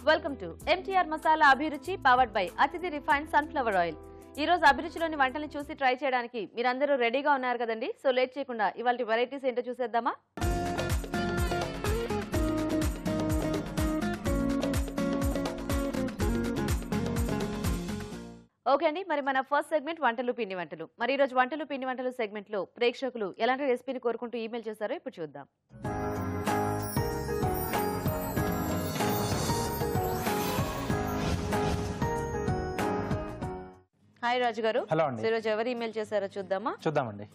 Welcome to MTR మసాలా అభిరుచి powered by అతిథి రిఫైన్డ్ సన్ఫ్లవర్ ఆయిల్. ఈ రోజు అభిరుచిలోని వంటల్ని చూసి ట్రై చేయడానికి మీరందరూ రెడీగా ఉన్నారు కదండి. సో లేట్ చేయకుండా ఇవాళ వెరైటీస్ ఏంటో చూసేద్దామా? ఓకే అండి, మరి మన ఫస్ట్ సెగ్మెంట్ వంటలు పిండి వంటలు. మరి ఈ రోజు వంటలు పిండి వంటలు సెగ్మెంట్ లో ప్రేక్షకులు ఎలాంటి రెసిపీని కోరుకుంటూ ఈమెయిల్ చేశారో ఇప్పుడు చూద్దాం. హాయ్ రాజు గారు. హలో అండి. ఈరోజు ఎవరు ఈమెయిల్ చేశారో చూద్దామండి.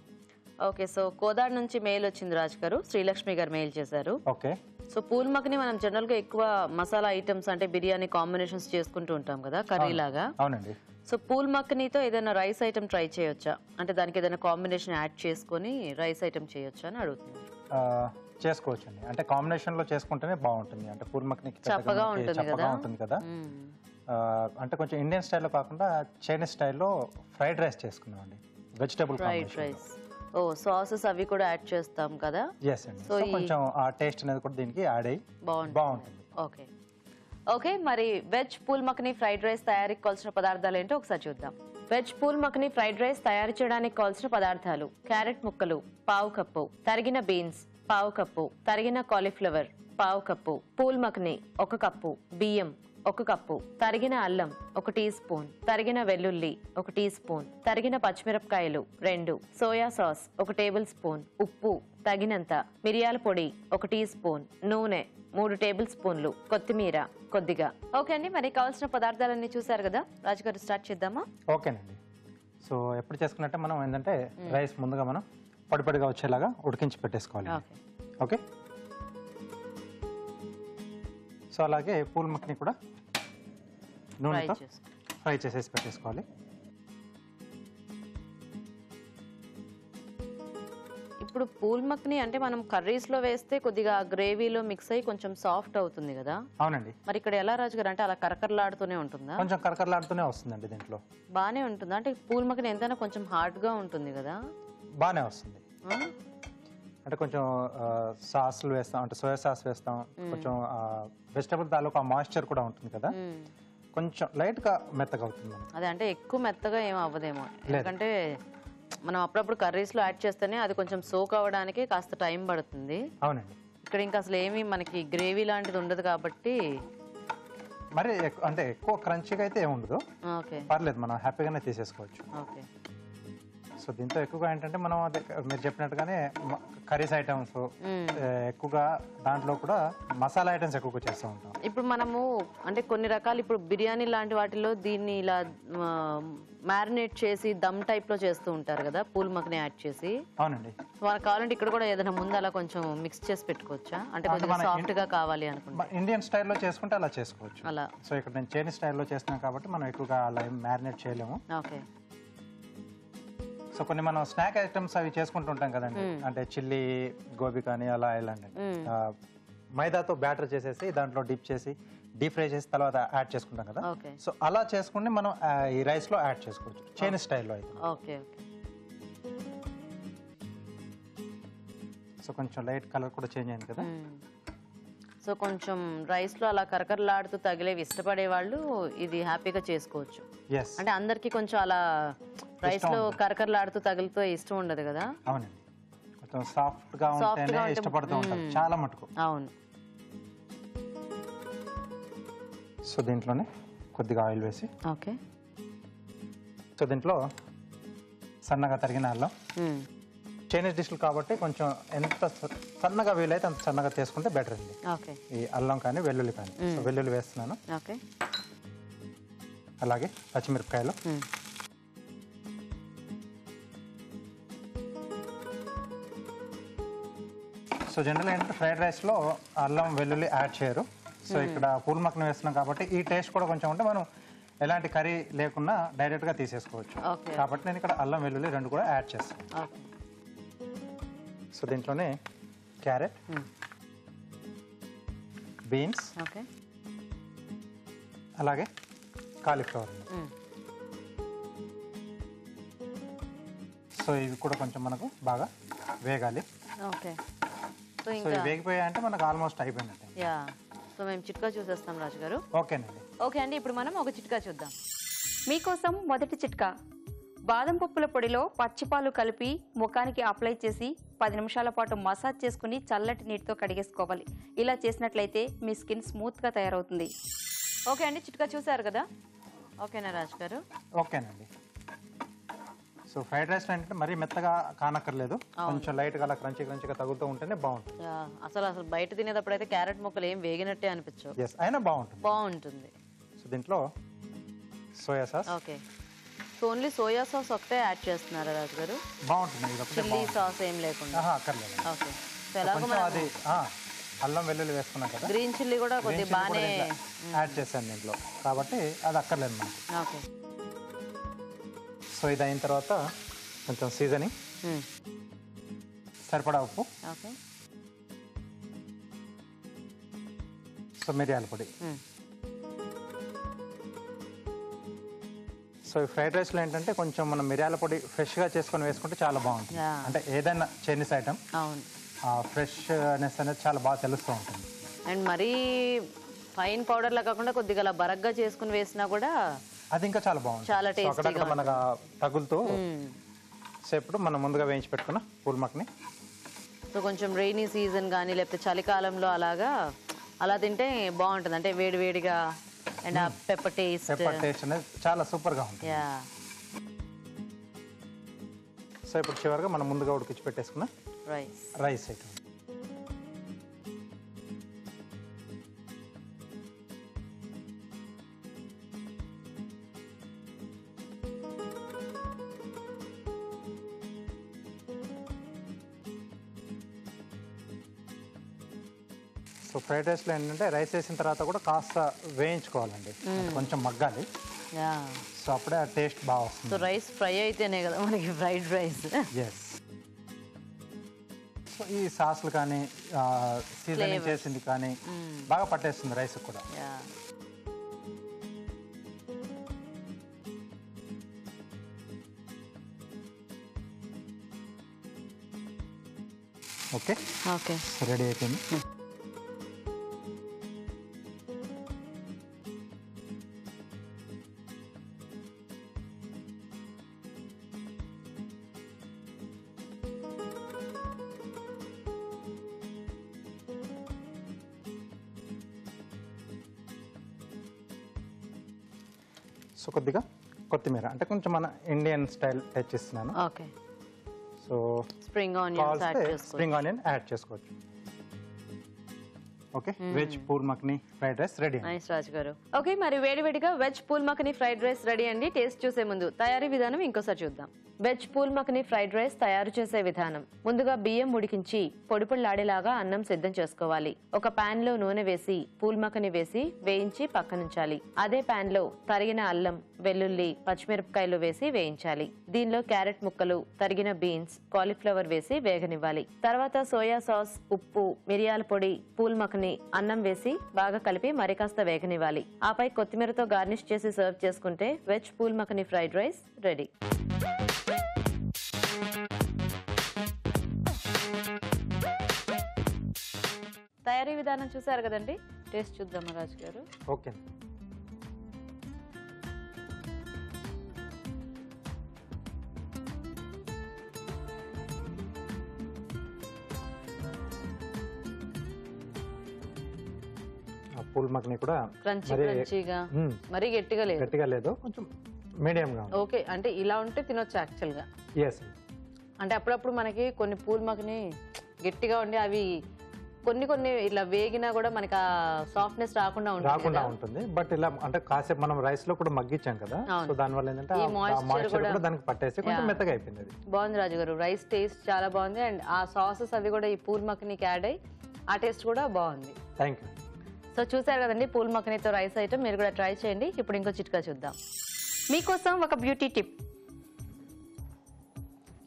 ఓకే, సో కోదాడ్ నుంచి మెయిల్ వచ్చింది రాజు గారు. శ్రీలక్ష్మి గారు మెయిల్ చేశారు. ఓకే. సో పూల్ మక్ని మనం జనరల్ గా ఎక్కువ మసాలా ఐటమ్స్ అంటే బిర్యానీ కాంబినేషన్స్ చేసుకుంటూ ఉంటాం కదా, కర్రీ లాగా. అవునండి. సో పూల్ మక్నీతో ఏదైనా రైస్ ఐటమ్ ట్రై చేయొచ్చా, అంటే దానికి ఏదైనా కాంబినేషన్ యాడ్ చేసుకొని రైస్ ఐటమ్ చేయొచ్చా అని అడుగుతున్నారు. చేసుకోవచ్చు అండి, అంటే కాంబినేషన్ లో చేసుకుంటేనే బాగుంటుంది. అంటే పూల్ మక్ని చప్పగా ఉంటుంది కదా. అంటే కొంచెం ఇండియన్ స్టైల్లో కాకుండా చైనీస్ స్టైల్లో ఫ్రైడ్ రైస్ చేసుకున్నాం అండి, వెజిటబుల్ ఫ్రైడ్ రైస్. ఓ సాసెస్ అవి కూడా యాడ్ చేస్తాం కదా. ఎస్ అండి. సో కొంచెం ఆ టేస్ట్ అనేది కూడా దీనికి యాడ్ అయ్యి బాగుంటుంది. ఓకే ఓకే, మరి వెజ్ పూల్ మక్ని ఫ్రైడ్ రైస్ తయారీకి కావాల్సిన పదార్థాలు ఏంటో ఒకసారి చూద్దాం. వెజ్ పూల్ మక్ని ఫ్రైడ్ రైస్ తయారు చేయడానికి కావాల్సిన పదార్థాలు: క్యారెట్ ముక్కలు పావు కప్పు, తరిగిన బీన్స్ పావు కప్పు, తరిగిన కాలీఫ్లవర్ పావు కప్పు, పూల్ మక్ని 1 కప్పు, బియ్యం 1 కప్పు, తరిగిన అల్లం 1 టీ స్పూన్, తరిగిన వెల్లుల్లి 1 టీ స్పూన్, తరిగిన పచ్చిమిరపకాయలు 2, సోయా సాస్ 1 టేబుల్ స్పూన్, ఉప్పు తగినంత, మిరియాల పొడి 1 టీ స్పూన్, నూనె 3 టేబుల్ స్పూన్లు, కొత్తిమీర కొద్దిగా. ఓకే అండి, మరి కావాల్సిన పదార్థాలన్నీ చూసారు కదా. రాజుగారు స్టార్ట్ చేద్దామా? ఓకేనండి. సో ఎప్పుడు చేసుకున్నట్టే మనం ఏంటంటే రైస్ ముందుగా మనం పొడిపొడిగా వచ్చేలాగా ఉడికించి పెట్టేసుకోవాలి. ఓకే. సో అలాగే పూల్ మక్ని కూడా నూనెతో ఫ్రై చేసేసి పెట్టేసుకోవాలి. ఇప్పుడు పూల్ మక్ని అంటే మనం కర్రీస్ లో వేస్తే కొద్దిగా గ్రేవీలో మిక్స్ అయ్యి కొంచెం సాఫ్ట్ అవుతుంది కదా. అవునండి. మరి ఇక్కడ ఎలా రాజు గారు, అంటే అలా కరకరలాడుతూనే ఉంటుందా? కొంచెం కరకరలాడుతూనే వస్తుందండి. దీంట్లో బానే ఉంటుందా? అంటే పూల్ మక్ని ఎంతైనా కొంచెం హార్డ్ గా ఉంటుంది కదా. బానే వస్తుంది. అంటే కొంచెం సాస్లు వేస్తాం, అంటే సోయా సాస్ వేస్తాం, కొంచెం వెజిటబుల్ తాలూకు ఆ మాయిశ్చర్ కూడా ఉంటుంది కదా, కొంచెం లైట్ గా మెత్తగా అవుతుంది. అదే, అంటే ఎక్కువ మెత్తగా ఏం అవ్వదేమో, ఎందుకంటే మనం అప్పుడప్పుడు కర్రీస్ లో యాడ్ చేస్తేనే అది కొంచెం సోక్ అవ్వడానికి కాస్త టైం పడుతుంది. అవునండి. ఇక్కడ ఇంకా అసలు ఏమి మనకి గ్రేవీ లాంటిది ఉండదు కాబట్టి మరి అంటే ఎక్కువ క్రంచీగా అయితే ఏమి ఉండదు. ఓకే, పర్లేదు, మనం హ్యాపీగానే తీసేసుకోవచ్చు. ఓకే. సో దీంతో ఎక్కువగా ఏంటంటే మనం అదే మీరు చెప్పినట్టుగానే కర్రీస్ ఐటమ్స్ ఎక్కువగా, దాంట్లో కూడా మసాలా ఐటమ్స్ ఎక్కువగా చేస్తూ ఉంటాం. ఇప్పుడు మనము అంటే కొన్ని రకాలు ఇప్పుడు బిర్యానీ లాంటి వాటిలో దీన్ని ఇలా మ్యారినేట్ చేసి దమ్ టైప్ లో చేస్తూ ఉంటారు కదా, పూల్ మక్ని యాడ్ చేసి. అవునండి. మనకు కావాలంటే ఇక్కడ కూడా ఏదైనా ముందు అలా కొంచెం మిక్స్ చేసి పెట్టుకోవచ్చా, అంటే కొంచెం సాఫ్ట్ గా కావాలి అనుకుంటా. ఇండియన్ స్టైల్లో చేసుకుంటే అలా చేసుకోవచ్చు అలా. సో ఇక్కడ నేను చైనీస్ స్టైల్లో చేస్తున్నాను కాబట్టి మనం ఎక్కువగా అలా మ్యారినేట్ చేయలేము. ఓకే. సో కొన్ని మనం స్నాక్ ఐటమ్స్ అవి చేసుకుంటుంటాం కదండి, అంటే చిల్లీ గోబీ కానీ అలా ఇలాంటి మైదాతో బ్యాటర్ చేసేసి దాంట్లో డిప్ చేసి డీప్ ఫ్రై చేసి తర్వాత యాడ్ చేసుకుంటాం కదా. సో అలా చేసుకుంటే మనం ఈ రైస్ లో యాడ్ చేసుకోవచ్చు చైనీస్ స్టైల్లో అయితే. ఓకే. సో కొంచెం లైట్ కలర్ కూడా చేంజ్ అయింది కదా. సో కొంచెం రైస్ లో అలా కరకరలాడుతూ తగిలేవి ఇష్టపడే వాళ్ళు ఇది హ్యాపీగా చేసుకోవచ్చు. అంటే అందరికి కొంచెం అలా రైస్ లో కరకరలాడుతూ తగులుతూ ఇష్టం ఉండదు కదా. అవునండి, కొంచెం సాఫ్ట్ గా ఉంటేనే ఇష్టపడుతూ ఉంటారు చాలా మటుకు. అవును. సో దీంట్లోనే కొద్దిగా ఆయిల్ వేసి, ఓకే. సో దీంట్లో సన్నగా తరిగిన అల్లం, చైనీస్ డిష్లు కాబట్టి కొంచెం ఎంత సన్నగా వీలైతే అంత సన్నగా తీసుకుంటే బెటర్ అండి. ఓకే. ఈ అల్లం కానీ వెల్లుల్లి కానీ. సో వెల్లుల్లి వేస్తున్నాను. ఓకే. అలాగే పచ్చిమిరపకాయలు, సో జనరల్ ఏంటంటే ఫ్రైడ్ రైస్లో అల్లం వెల్లుల్లి యాడ్ చేయరు. సో ఇక్కడ పూల్ మక్ని వేస్తున్నాం కాబట్టి ఈ టేస్ట్ కూడా కొంచెం ఉంటే మనం ఎలాంటి కర్రీ లేకుండా డైరెక్ట్గా తీసేసుకోవచ్చు. కాబట్టి నేను ఇక్కడ అల్లం వెల్లుల్లి 2 కూడా యాడ్ చేస్తాను. సో దీంట్లోనే క్యారెట్, బీన్స్, అలాగే కాలీఫ్లవర్. సో ఇవి కూడా కొంచెం మనకు బాగా వేగాలి. ఓకే. సో వేగిపోయాయంటే మనకు ఆల్మోస్ట్ అయిపోయినట్టే. సో మేము చిట్కా చూసేస్తాం రాజు గారు. ఓకేనండి. ఓకే అండి, ఇప్పుడు మనం ఒక చిట్కా చూద్దాం. మీకోసం మొదటి చిట్కా. బాదం పప్పుల పొడిలో పచ్చిపాలు కలిపి ముఖానికి అప్లై చేసి 10 నిమిషాల పాటు మసాజ్ చేసుకుని చల్లటి నీటితో కడిగేసుకోవాలి. ఇలా చేసినట్లయితే మీ స్కిన్ స్మూత్గా తయారవుతుంది. ఓకే అండి, చిట్కా చూసారు కదా. ఓకేనా రాజు గారు? ఓకేనండి. సో ఫ్రైడ్ రైస్ అంటే మరీ మెత్తగా కానక్కర్లేదు, కొంచెం లైట్గా అలా క్రంచీగా తగులుతూ ఉంటేనే బాగుంటుంది. అసలు బయట తినేటప్పుడు అయితే క్యారెట్ ముక్కలు ఏం వేగినట్టే అనిపించవు. ఎస్, అయినా బాగుంటుంది. సో దీంట్లో soya sauce. Okay, so only soya sauce ఒకటే యాడ్ చేస్తున్నారా రాజు గారు? బాగుంటుంది. చిల్లీ సాస్ ఏం లేకుండా? అక్కర్లేదు. ఓకే, సో ఎలాగో అది అల్లం వెల్లుల్లి వేసుకున్నాం కదా, గ్రీన్ చిల్లీ కూడా కొద్దిగా బాగానే యాడ్ చేశాను దీంట్లో, కాబట్టి అది అక్కర్లేదు మనకి. ఓకే, సో ఇది అయిన తర్వాత కొంచెం సీజనింగ్, సరిపడా ఉప్పు, ఓకే, సో మిరియాల పొడి. సో ఈ ఫ్రైడ్ రైస్లో ఏంటంటే కొంచెం మనం మిరియాల పొడి ఫ్రెష్గా చేసుకొని వేసుకుంటే చాలా బాగుంటుంది. అంటే ఏదైనా చైనీస్ ఐటమ్ అవును, ఫ్రెష్నెస్ అనేది చాలా బాగా తెలుస్తూ ఉంటుంది. అండ్ మరీ ఫైన్ పౌడర్లా కాకుండా కొద్దిగా అలా బరగ్గా చేసుకుని వేసినా కూడా అది ఇంకా చాలా బాగుంటుంది. చాలా అక్కడక్కడ మనకు తగులుతూ. సో ఇప్పుడు మనం ముందుగా వేయించి పెట్టుకున్న పూల్ మక్ని. సో కొంచెం రెయినీ సీజన్ కానీ లేకపోతే చలికాలంలో అలా తింటే బాగుంటుంది. అంటే వేడివేడిగా అండ్ ఆ పెప్పర్ టేస్ట్ అనేది చాలా సూపర్గా ఉంటుంది. సో ఇప్పుడు చివరిగా మనం ముందుగా ఉడికించి పెట్టేసుకున్న రైస్ ఐటమ్. సో ఫ్రైడ్ రైస్లో ఏంటంటే రైస్ వేసిన తర్వాత కూడా కాస్త వేయించుకోవాలండి, కొంచెం మగ్గాలి. సో అప్పుడే ఆ టేస్ట్ బాగా వస్తుంది. సో రైస్ ఫ్రై అయితేనే కదా మనకి ఫ్రైడ్ రైస్. ఎస్. సో ఈ సాస్లు కానీ సీజనింగ్ చేసింది కానీ బాగా పట్టేస్తుంది రైస్ కూడా. ఓకే ఓకే, రెడీ అయిపోయింది. సో కొద్దిగా కొత్తిమీర, అంటే కొంచెం మన ఇండియన్ స్టైల్ టచ్ ఇస్తున్నాను. Okay, so spring onion add చేసుకోవచ్చు. ఓకే, వెజ్ పూల్ మక్ని fried rice ready. Nice Raju garu. Okay, మరి వేడివేడిగా వెజ్ పూల్ మక్ని ఫ్రైడ్ రైస్ రెడీ అండి. టేస్ట్ చూసే ముందు తయారీ విధానం ఇంకోసారి చూద్దాం. వెజ్ పూల్ మక్ని ఫ్రైడ్ రైస్ తయారు చేసే విధానం. ముందుగా బియ్యం ఉడికించి పొడిలాగా అన్నం సిద్ధం చేసుకోవాలి. ఒక పాన్ లో నూనె వేసి పూల్ మక్ని వేసి వేయించి పక్కనుంచాలి. అదే పాన్ లో తరిగిన అల్లం, వెల్లుల్లి, పచ్చిమిరపకాయలు వేసి వేయించాలి. దీనిలో క్యారెట్ ముక్కలు, తరిగిన బీన్స్, కాలీఫ్లవర్ వేసి వేగనివ్వాలి. తర్వాత సోయా సాస్, ఉప్పు, మిరియాల పొడి, పూల్ మక్ని, అన్నం వేసి బాగా కలిపి మరి కాస్త వేగనివ్వాలి. ఆపై కొత్తిమీరతో గార్నిష్ చేసి సర్వ్ చేసుకుంటే వెజ్ పూల్ మక్ని ఫ్రైడ్ రైస్ రెడీ. తయారీ విధానం చూసారు కదండి, టేస్ట్ చూద్దాం రాజు గారు. ఓకే, పూల్ మక్ని కూడా క్రంచీగా, మరీ గట్టిగా లేదు, కొంచెం మీడియంగా. ఓకే, అంటే ఇలా ఉంటే తినొచ్చు యాక్చువల్గా. అంటే అప్పుడప్పుడు మనకి కొన్ని పూల్ మక్ని గట్టిగా ఉండి అవి కొన్ని ఇలా వేగినా కూడా మనకి ఆ సాఫ్ట్నెస్ రాకుండా ఉంటుంది. బట్ ఇలా అంటే కాసేపు మనం రైస్ లో కూడా మగ్గించాం కదా, సో దాని వల్ల ఏంటంటే మాయిశ్చర్ కూడా దానికి పట్టేసి కొంచెం మెత్తగా అయిపోయింది. బాగుంది రాజు గారు, రైస్ టేస్ట్ చాలా బాగుంది. అండ్ ఆ సాసెస్ అవి కూడా ఈ పూల్ మక్నికి యాడ్ అయ్యి ఆ టేస్ట్ కూడా బాగుంది. Thank you. సో చూసారు కదండి పూల్ మక్నితో రైస్ ఐటమ్, మీరు కూడా ట్రై చేయండి. ఇప్పుడు ఇంకో చిట్కా చూద్దాం. మీకోసం ఒక బ్యూటీ టిప్.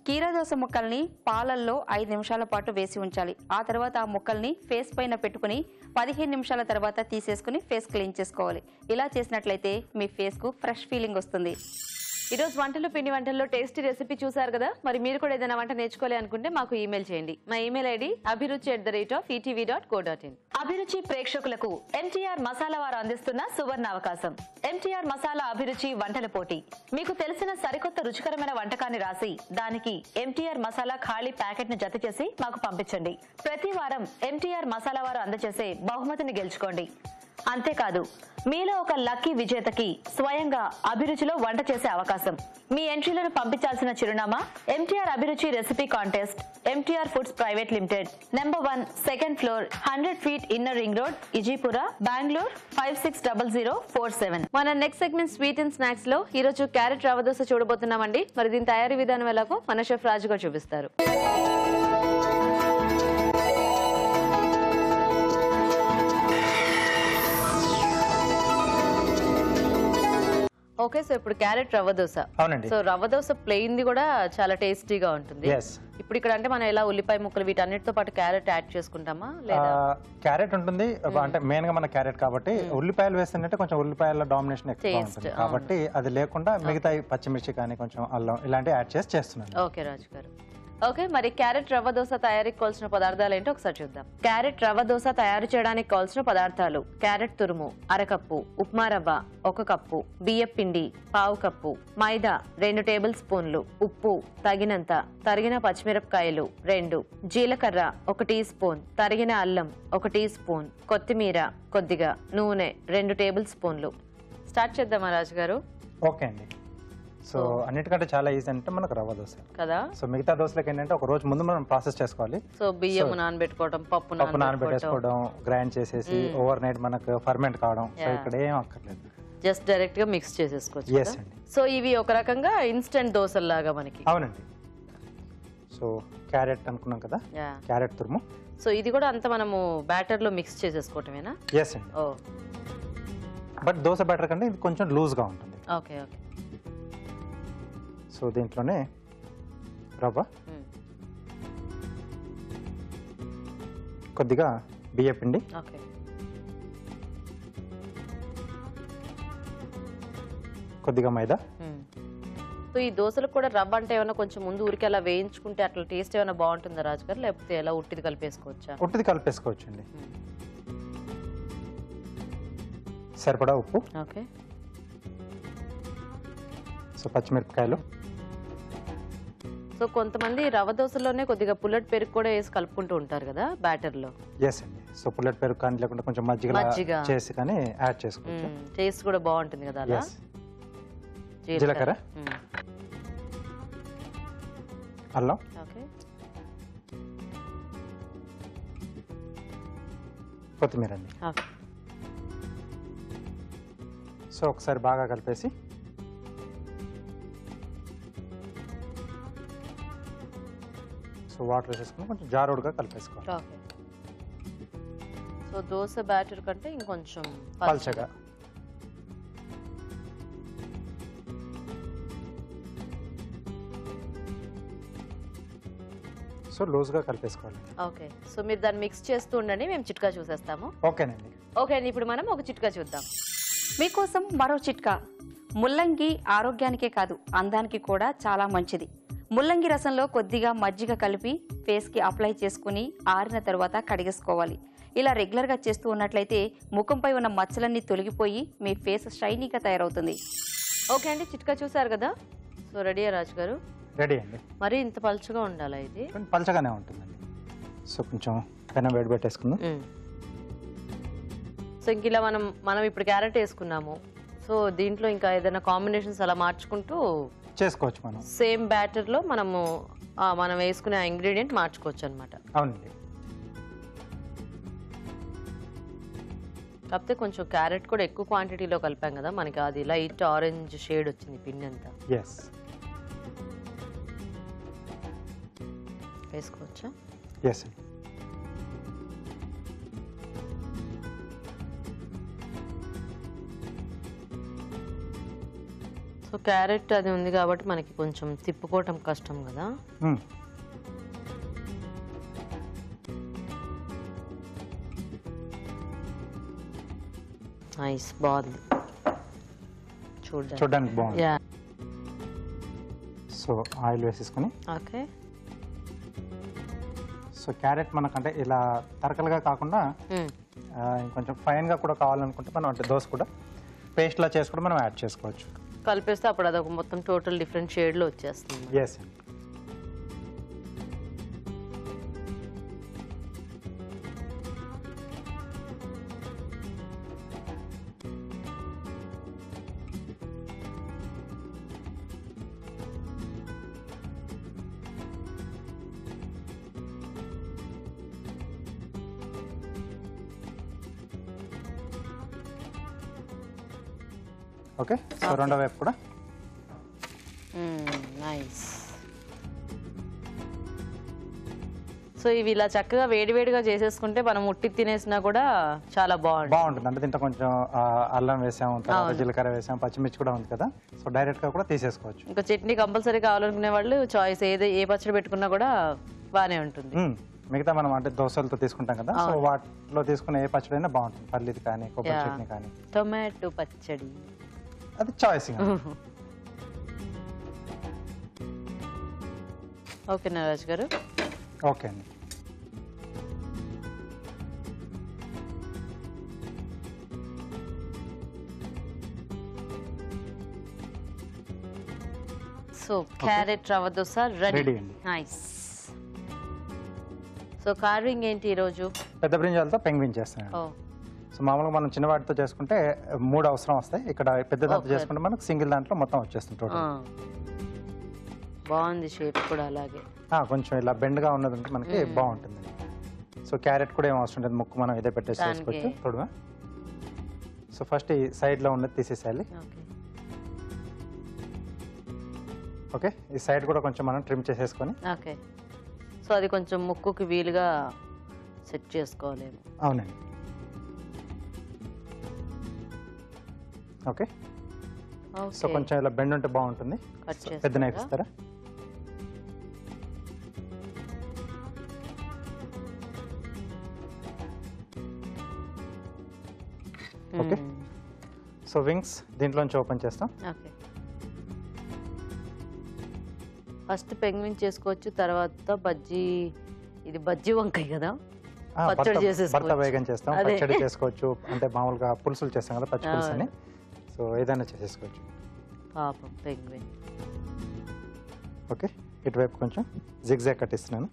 కీరదోస ముక్కల్ని పాలల్లో 5 నిమిషాల పాటు వేసి ఉంచాలి. ఆ తర్వాత ఆ ముక్కల్ని ఫేస్ పైన పెట్టుకుని 15 నిమిషాల తర్వాత తీసేసుకుని ఫేస్ క్లీన్ చేసుకోవాలి. ఇలా చేసినట్లయితే మీ ఫేస్కు ఫ్రెష్ ఫీలింగ్ వస్తుంది. ఈ రోజు వంటలు పిండి వంటల్లో టేస్టీ రెసిపీ చూసారు కదా. మరి మీరు కూడా ఏదైనా వంట నేర్చుకోవాలి అనుకుంటే మాకు ఈమెయిల్ చేయండి. మా ఈమెయిల్ ఐడి abhiruchi@etv.co.in. అభిరుచి ప్రేక్షకులకు ఎంటీఆర్ మసాలా వారు అందిస్తున్న సువర్ణ అవకాశం. ఎంటీఆర్ మసాలా అభిరుచి వంటల పోటీ. మీకు తెలిసిన సరికొత్త రుచికరమైన వంటకాన్ని రాసి దానికి ఎంటీఆర్ మసాలా ఖాళీ ప్యాకెట్ ను జత చేసి మాకు పంపించండి. ప్రతి వారం ఎంటీఆర్ మసాలా వారు అందజేసే బహుమతిని గెలుచుకోండి. అంతేకాదు మీలో ఒక లక్కీ విజేతకి స్వయంగా అభిరుచిలో వంట చేసే అవకాశం. మీ ఎంట్రీలను పంపించాల్సిన చిరునామా ఎంటీఆర్ అభిరుచి recipe contest, MTR foods private limited, number 1, second floor, 100 feet inner ring road, Ejipura, Bengaluru 560047. మన next segment sweet and snacks లో ఈ రోజు క్యారెట్ రవ్వ దోశ చూడబోతున్నామండి. మరి దీని తయారీ విధానం ఎలాగో మన షెఫ్ రాజు గారు చూపిస్తారు. ఓకే, సో ఇప్పుడు క్యారెట్ రవ్వ దోశ. అవునండి. So rava dosa plain the కూడా చాలా టేస్టీగా ఉంటుంది. ఇప్పుడు ఇక్కడ అంటే మనం ఎలా ఉల్లిపాయ ముక్కలు వీటన్నిటితో పాటు క్యారెట్ యాడ్ చేసుకుంటామా లేదా? క్యారెట్ ఉంటుంది అంటే మెయిన్ గా మన క్యారెట్ కాబట్టి ఉల్లిపాయలు వేస్తుంటే కొంచెం ఉల్లిపాయల డామినేషన్ ఎక్కువ ఉంటుంది కాబట్టి అది లేకుండా మిగతా పచ్చిమిర్చి కానీ కొంచెం అల్లం ఇలాంటివి యాడ్ చేసి చేస్తున్నాను. ఓకే రాజు గారు. ఓకే, మరి క్యారెట్ రవ్వ దోశ తయారీకి కావాల్సిన పదార్థాలు ఏంటో ఒకసారి చూద్దాం. క్యారెట్ రవ్వ దోశ తయారు చేయడానికి కావాల్సిన పదార్థాలు: క్యారెట్ తురుము అరకప్పు, ఉప్మా రవ్వ 1 కప్పు, బియ్యం పిండి 1/2 కప్పు, మైదా 2 టేబుల్ స్పూన్లు, ఉప్పు తగినంత, తరిగిన పచ్చిమిరపకాయలు 2, జీలకర్ర 1 టీ స్పూన్, తరిగిన అల్లం 1 టీ స్పూన్, కొత్తిమీర కొద్దిగా, నూనె 2 టేబుల్ స్పూన్లు. స్టార్ట్ చేద్దామా రాజు గారు? ఓకే అండి. సో అన్నిటికంటే చాలా ఈజీ అంటే మనకు రవ్వ దోశ కదా. సో మిగతా దోశలకి ఏంటంటే ఒక రోజు ముందు మనం ప్రాసెస్ చేసుకోవాలి. సో బియ్యం నానబెట్టుకోవడం, పప్పు నానబెట్టేసుకోవడం, గ్రైండ్ చేసేసి ఓవర్ నైట్ మనకు ఫర్మెంట్ కావడం. సో ఇక్కడ ఏం అక్కర్లేదు, జస్ట్ డైరెక్ట్ గా మిక్స్ చేసేసుకోవచ్చు. ఎస్ అండి. సో ఇవి ఒక రకంగా ఇన్స్టెంట్ దోశల్లాగా మనకి. అవునండి. సో క్యారెట్ అనుకున్నాం కదా, క్యారెట్ తురుము. సో ఇది కూడా అంతా మనము బ్యాటర్ లో మిక్స్ చేసేసుకోవటమేనా? ఎస్ అండి. బట్ దోశ బ్యాటర్ కంటే ఇది కొంచెం లూజ్ గా ఉంటుంది. Okay okay. సో దీంట్లోనే రవ్వ, కొద్దిగా బియ్యం పిండి, కొద్దిగా మైదా. సో ఈ దోశలకు కూడా రవ్వ అంటే ఏమైనా కొంచెం ముందు ఊరికి అలా వేయించుకుంటే అట్లా టేస్ట్ ఏమైనా బాగుంటుందా రాజు గారు, లేకపోతే ఎలా ఉట్టిది కలిపేసుకోవచ్చా? ఉట్టిది కలిపేసుకోవచ్చు అండి. సరిపడా ఉప్పు. ఓకే. సో పచ్చిమిరపకాయలు. సో కొంతమంది రవ్వ దోశలోనే కొద్దిగా పుల్లటి పెరుగు కూడా వేసి కలుపుకుంటూ ఉంటారు కదా బ్యాటర్ లో. ఎస్ అండి. సో పుల్లటి పెరుగు కానీ లేకుంటే కొంచెం మజ్జిగ చేసి కానీ యాడ్ చేసుకోవచ్చు. టేస్ట్ కూడా బాగుంటుంది కదా అలా. జీలకర్ర, అల్లం, కొత్తిమీర అండి. సో ఒకసారి బాగా కలిపేసి సో వాటర్ వేసేసుకుని కొంచెం జారుడుగా కలిపేసుకోవాలి. సో దోశ బ్యాటర్ కంటే ఇంకొంచెం పల్చగా. సో లూజ్గా కలిపేసుకోవాలి. ఓకే. సో మీరు దాన్ని మిక్స్ చేస్తూ ఉండండి, మేము చిట్కా చూసేస్తాము. ఓకేనండి. ఓకే అండి, ఇప్పుడు మనం ఒక చిట్కా చూద్దాం. మీకోసం మరో చిట్కా. ముల్లంగి ఆరోగ్యానికే కాదు అందానికి కూడా చాలా మంచిది. ముల్లంగి రసంలో కొద్దిగా మజ్జిగ కలిపి ఫేస్కి అప్లై చేసుకుని ఆరిన తర్వాత కడిగేసుకోవాలి. ఇలా రెగ్యులర్గా చేస్తూ ఉన్నట్లయితే ముఖంపై ఉన్న మచ్చలన్నీ తొలగిపోయి మీ ఫేస్ షైనీగా తయారవుతుంది. ఓకే అండి, చిట్కా చూసారు కదా. సో రెడీయా రాజు గారు? రెడీ అండి. మరి ఇంత పలుచగా ఉండాలా? ఇది పలుచగానే ఉంటుందండి. సో కొంచెం పెనం వేడి పెట్టేసుకుందాం. సో ఇంక ఇలా మనం ఇప్పుడు క్యారెట్ వేసుకున్నాము. సో దీంట్లో ఇంకా ఏదైనా కాంబినేషన్స్ అలా మార్చుకుంటూ చేసుకోవచ్చు. మనం సేమ్ బ్యాటర్ లో మనం వేసుకునే ఇంగ్రీడియంట్ మార్చుకోవచ్చు అనమాట. అవునండి. కాకపోతే కొంచెం క్యారెట్ కూడా ఎక్కువ క్వాంటిటీలో కలిపాం కదా, మనకి అది లైట్ ఆరెంజ్ షేడ్ వచ్చింది పిండి అంతా. ఎస్. వేసుకోవచ్చా? ఎస్. సో క్యారెట్ అది ఉంది కాబట్టి మనకి కొంచెం తిప్పుకోవటం కష్టం కదా. నైస్, బాగుంది, చూడడానికి బాగుంది. సో ఆయిల్ వేసేసుకొని, ఓకే. సో క్యారెట్ మనకంటే ఇలా తరకలుగా కాకుండా ఇంకొంచెం ఫైన్గా కూడా కావాలనుకుంటే మనం అంటే దోశ కూడా పేస్ట్లా చేసి కూడా మనం యాడ్ చేసుకోవచ్చు. కలిపేస్తే అప్పుడు అదొక మొత్తం టోటల్ డిఫరెంట్ షేడ్లో వచ్చేస్తుంది. ఎస్. ఓకే. సో రెండో వైపు కూడా నైస్. సో ఇవి ఇలా చక్కగా వేడివేడిగా చేసేసుకుంటే మనం ఉట్టి తినేసినా కూడా చాలా బాగుంటుంది. అంటే దీంట్లో కొంచెం అల్లం వేసాము, తర్వాత జీలకర్ర వేసాము, పచ్చిమిర్చి కూడా ఉంది కదా, సో డైరెక్ట్గా కూడా తీసేసుకోవచ్చు. ఇంకా చట్నీ కంపల్సరీ కావాలనుకునే వాళ్ళు చాయిస్ ఏ పచ్చడి పెట్టుకున్నా కూడా బాగానే ఉంటుంది. మిగతా మనం అంటే దోశలతో తీసుకుంటాం కదా, సో వాటిలో తీసుకునే ఏ పచ్చడి అయినా బాగుంటుంది. పల్లిది కానీ కొబ్బరి చట్నీ కానీ. టొమాటో పచ్చడి అది చాయిస్. ఓకే నరాజ్ గారు. ఓకే అండి. So carrot rava dosa ready అండి. నైస్. సో కార్వింగ్ ఏంటి ఈరోజు? పెద్ద బ్రింజాలతో పెంగ్విన్ చేస్తున్నాను. సో మామూలుగా మనం చిన్న వాటితో చేసుకుంటే 3 అవసరం వస్తాయి. ఇక్కడ పెద్ద దాంతో చేసుకుంటే మనకు సింగిల్ దాంట్లో మొత్తం వచ్చేస్తుంది టోటల్. బాగుంది షేప్ కూడా. అలాగే కొంచెం ఇలా బెండ్గా ఉన్నది ఉంటే మనకి బాగుంటుంది. సో క్యారెట్ కూడా ఏం అవసరం లేదు, ముక్కు మనం ఇదే పెట్టేసి చేసుకోవచ్చు తోడుగా. సో ఫస్ట్ ఈ సైడ్లో ఉన్నది తీసేసేయాలి. ఓకే. ఈ సైడ్ కూడా కొంచెం మనం ట్రిమ్ చేసేసుకొని. ఓకే. సో అది కొంచెం ముక్కుకి వీలుగా సెట్ చేసుకోవాలేమో. అవునండి. ఓకే. సో కొంచెం ఇలా బెండ్ ఉంటే బాగుంటుంది. పెద్ద నైఫ్ ఇస్తారా? ఓకే. సో వింగ్స్ దీంట్లోంచి ఓపెన్ చేస్తాం. ఓకే. ఫస్ట్ పెంగ్విన్ చేసుకోవచ్చు, తర్వాత బజ్జీ. ఇది బజ్జీ వంకాయ కదా, పచ్చడి చేసేసుకోవచ్చు. భర్త వేగం చేస్తాం, పచ్చడి చేసుకోవచ్చు. అంటే మామూలుగా పులుసులు చేస్తాం కదా, పచ్చి పులుసు అని. సో ఏదైనా చేసేసుకోవచ్చు. పాపం పెంగ్విన్. ఓకే. ఇటువైపు కొంచెం జిగ్జాగ్ కట్టిస్తున్నాను.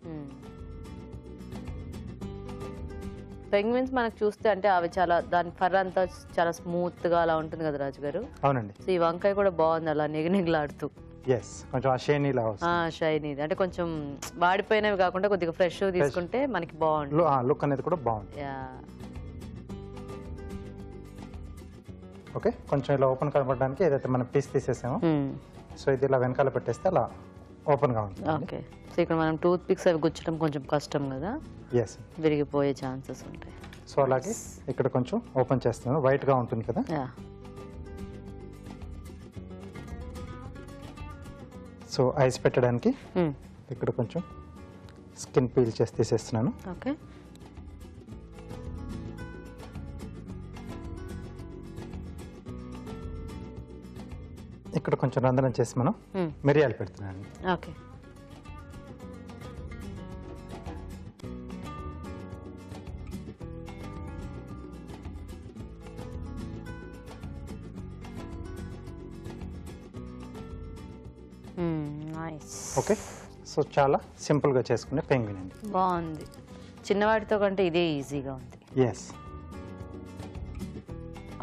పెంగ్విన్స్ మనకు చూస్తే అంటే అవి చాలా, దాని ఫర్ అంతా చాలా స్మూత్ గా అలా ఉంటుంది కదా రాజు గారు. అవునండి. సో ఈ వంకాయ కూడా బాగుంది అలా నిగనిగలాడుతూ. కొంచెం షైనీలా షైనీ, అంటే కొంచెం వాడిపోయినవి కాకుండా కొద్దిగా ఫ్రెష్ తీసుకుంటే మనకి బాగుంటుంది. లుక్ అనేది కూడా బాగుంటుంది. ఓకే. కొంచెం ఇలా ఓపెన్ కనపడడానికి ఏదైతే మనం పీస్ తీసేసామో, సో ఇది ఇలా వెనకాల పెట్టేస్తే అలా ఓపెన్ గా ఉంటుంది. ఓకే. సో ఇక్కడ మనం టూత్ పిక్స్ అవి గుచ్చడం కొంచెం కష్టం కదా, విరిగిపోయే ఛాన్సెస్ ఉంటాయి. సో అలాగే ఇక్కడ కొంచెం ఓపెన్ చేస్తున్నాను, వైట్ గా ఉంటుంది కదా. సో ఐస్ పెట్టడానికి ఇక్కడ కొంచెం స్కిన్ పీల్ చేసి తీసేస్తున్నాను. ఓకే. ఇక్కడ కొంచెం రంధ్రం చేసి మనం మిరియాలు పెడుతున్నాను. ఓకే. ఓకే. సో చాలా సింపుల్ గా చేసుకునే పెంగ్విన్ అండి. బాగుంది. చిన్నవాటితో కంటే ఇదే ఈజీగా ఉంది. ఎస్.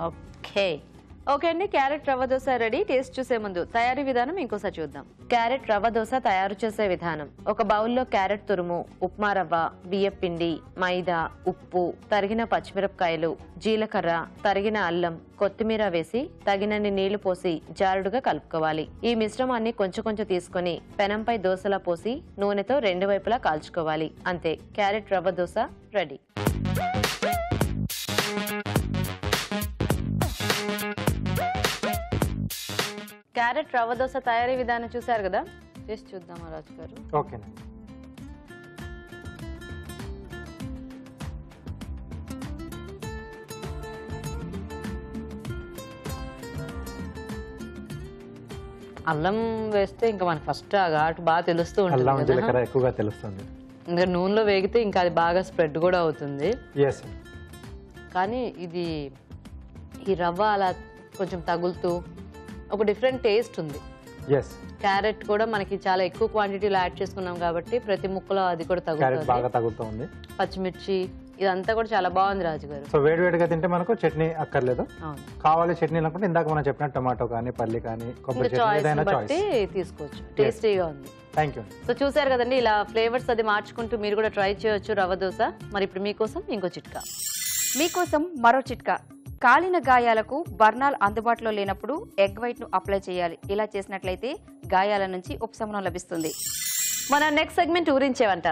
ఓకే. ఓకే అండి, carrot rava dosa ready. Taste చూసే ముందు తయారీ విధానం ఇంకోసారి చూద్దాం. క్యారెట్ రవ్వ దోశ తయారు చేసే విధానం: ఒక బౌల్లో క్యారెట్ తురుము, ఉప్మా రవ్వ, బియ్యం పిండి, మైదా, ఉప్పు, తరిగిన పచ్చిమిరపకాయలు, జీలకర్ర, తరిగిన అల్లం, కొత్తిమీర వేసి తగినన్ని నీళ్లు పోసి జారుడుగా కలుపుకోవాలి. ఈ మిశ్రమాన్ని కొంచెం కొంచెం తీసుకుని పెనంపై దోశలా పోసి నూనెతో 2 వైపులా కాల్చుకోవాలి. అంతే, carrot rava dosa ready. Carrot rava dosa తయారీ విధానం చూసారు కదా, చేసి చూద్దామా రాజు గారు? ఓకేనండి. అల్లం వేస్తే ఇంకా మనకి ఫస్ట్ ఆ ఘాటు బాగా తెలుస్తూ అల్లం ఉంటుంది జీలకర్ర ఎక్కువగా తెలుస్తుంది. ఇంకా నూనెలో వేగితే ఇంకా అది బాగా స్ప్రెడ్ కూడా అవుతుంది. ఎస్. కానీ ఇది ఈ రవ్వ అలా కొంచెం తగులుతూ ఒక డిఫరెంట్ టేస్ట్ ఉంది. ఎస్. క్యారెట్ కూడా మనకి చాలా ఎక్కువ క్వాంటిటీలో యాడ్ చేసుకున్నాం కాబట్టి ప్రతి ముక్కలో అది కూడా క్యారెట్ బాగా తగులుతుంది. తగులుతుంది. పచ్చిమిర్చి ఇదంతా కూడా చాలా బాగుంది రాజుగారు. సో వేడివేడిగా తింటే మనకు చట్నీ అక్కర్లేదు. అవును, కావాలి చట్నీ అనుకుంటే ఇందాక మనం చెప్పిన టమాటో కానీ పల్లి కానీ కొబ్బరి చట్నీ చాయిస్ ఏదైనా బట్టి చాయిస్. తీసుకోవచ్చు. టేస్టీగా ఉంది. Thank you. సో చూసారు కదండి, ఇలా ఫ్లేవర్స్ అది మార్చుకుంటూ మీరు కూడా ట్రై చేయొచ్చు రవ్వ దోశ. మరి ఇప్పుడు మీకోసం ఇంకో చిట్కా. మీకోసం మరో చిట్కా. కాలిన గాయాలకు బర్నాల్ అందుబాటులో లేనప్పుడు ఎగ్ వైట్ ను అప్లై చేయాలి. ఇలా చేసినట్లయితే గాయాల నుంచి ఉపశమనం లభిస్తుంది. మన నెక్స్ట్ సెగ్మెంట్ ఊరించేవంట.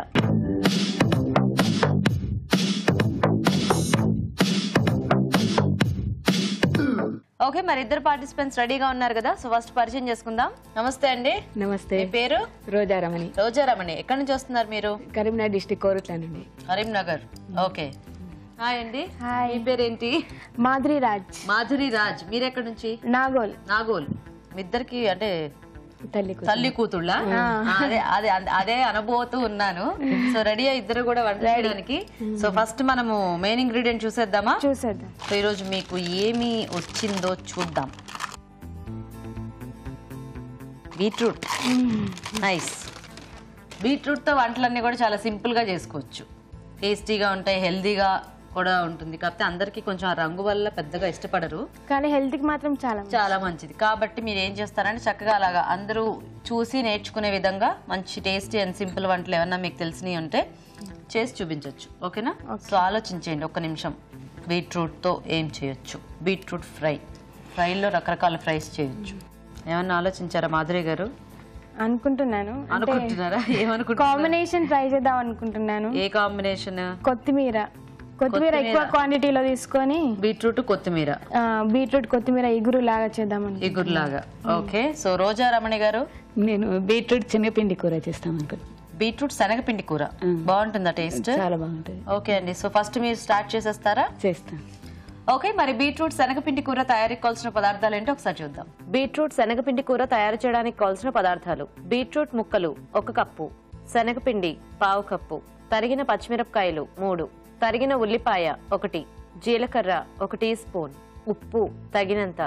ఓకే, మరి ఇద్దరు పార్టిసిపెంట్స్ రెడీగా ఉన్నారు కదా. సో ఫస్ట్ పరిచయం చేసుకుందాం. నమస్తే అండి. నమస్తే. మీ పేరు? రోజారమణి. రోజారమణి. ఎక్కడి నుంచి వస్తున్నారు మీరు? కరీంనగర్ డిస్ట్రిక్ట్ కోరుట్ల నుండి. కరీంనగర్. ఓకే. హాయ్ అండి. మీ పేరేంటి? మాధురి రాజ్. మాధురి రాజ్. మీరు ఎక్కడి నుంచి? నాగోల్. నాగోల్. మీ ఇద్దరికి అంటే తల్లి తల్లి కూతుళ్ళ? అదే అదే అదే అనుభూతూ ఉన్నాను. సో రెడీ ఇద్దరు కూడా వంట చేయడానికి. సో ఫస్ట్ మనము మెయిన్ ఇంగ్రీడియంట్ చూసేద్దామా? చూసేద్దాం. సో ఈరోజు మీకు ఏమి వచ్చిందో చూద్దాం. బీట్రూట్. నైస్. బీట్రూట్ తో వంటలన్నీ కూడా చాలా సింపుల్ గా చేసుకోవచ్చు. టేస్టీగా ఉంటాయి, హెల్దీగా కూడా ఉంటుంది. కాకపోతే అందరికి కొంచెం ఆ రంగు వల్ల పెద్దగా ఇష్టపడరు, కానీ హెల్త్ కి మాత్రం చాలా మంచిది. కాబట్టి మీరు ఏం చేస్తారంటే చక్కగా అలాగా అందరూ చూసి నేర్చుకునే విధంగా మంచి టేస్టీ అండ్ సింపుల్ వంటలు ఏమన్నా మీకు తెలిసినవి ఉంటే చేసి చూపించవచ్చు. ఓకేనా? సో ఆలోచించేయండి ఒక్క నిమిషం. బీట్రూట్తో ఏం చేయొచ్చు? బీట్రూట్ ఫ్రైలో రకరకాల ఫ్రైస్ చేయొచ్చు. ఏమన్నా ఆలోచించారా మాధురి గారు? అనుకుంటున్నాను. అనుకుంటున్నారా? ఏమనుకుంటున్నారు? కాంబినేషన్ ట్రై చేద్దాం అనుకుంటున్నాను. ఏ కాంబినేషన్? కొత్తిమీర ఎక్కువ క్వాంటిటీలో తీసుకొని బీట్రూట్ కొత్తిమీర. బీట్రూట్ కొత్తిమీర ఇగురు లాగా చేద్దాం. ఇగురులాగా. ఓకే. సో రోజా రమణి గారు? నేను బీట్రూట్ శనగపిండి కూర చేస్తాం అనుకుంటున్నాను. బీట్రూట్ శనగపిండి కూర బాగుంటుందా టేస్ట్? చాలా బాగుంటుంది. ఓకే అండి. సో ఫస్ట్ మీరు స్టార్ట్ చేసేస్తారా? చేస్తాను. ఓకే, మరి బీట్రూట్ శనగపిండి కూర తయారీకి కావాల్సిన పదార్థాలు ఏంటో ఒకసారి చూద్దాం. బీట్రూట్ శనగపిండి కూర తయారు చేయడానికి కావాల్సిన పదార్థాలు: బీట్రూట్ ముక్కలు 1 కప్పు, శనగపిండి 1/2 కప్పు, తరిగిన పచ్చిమిరపకాయలు 3, తరిగిన ఉల్లిపాయ 1, జీలకర్ర 1 టీ స్పూన్, ఉప్పు తగినంత,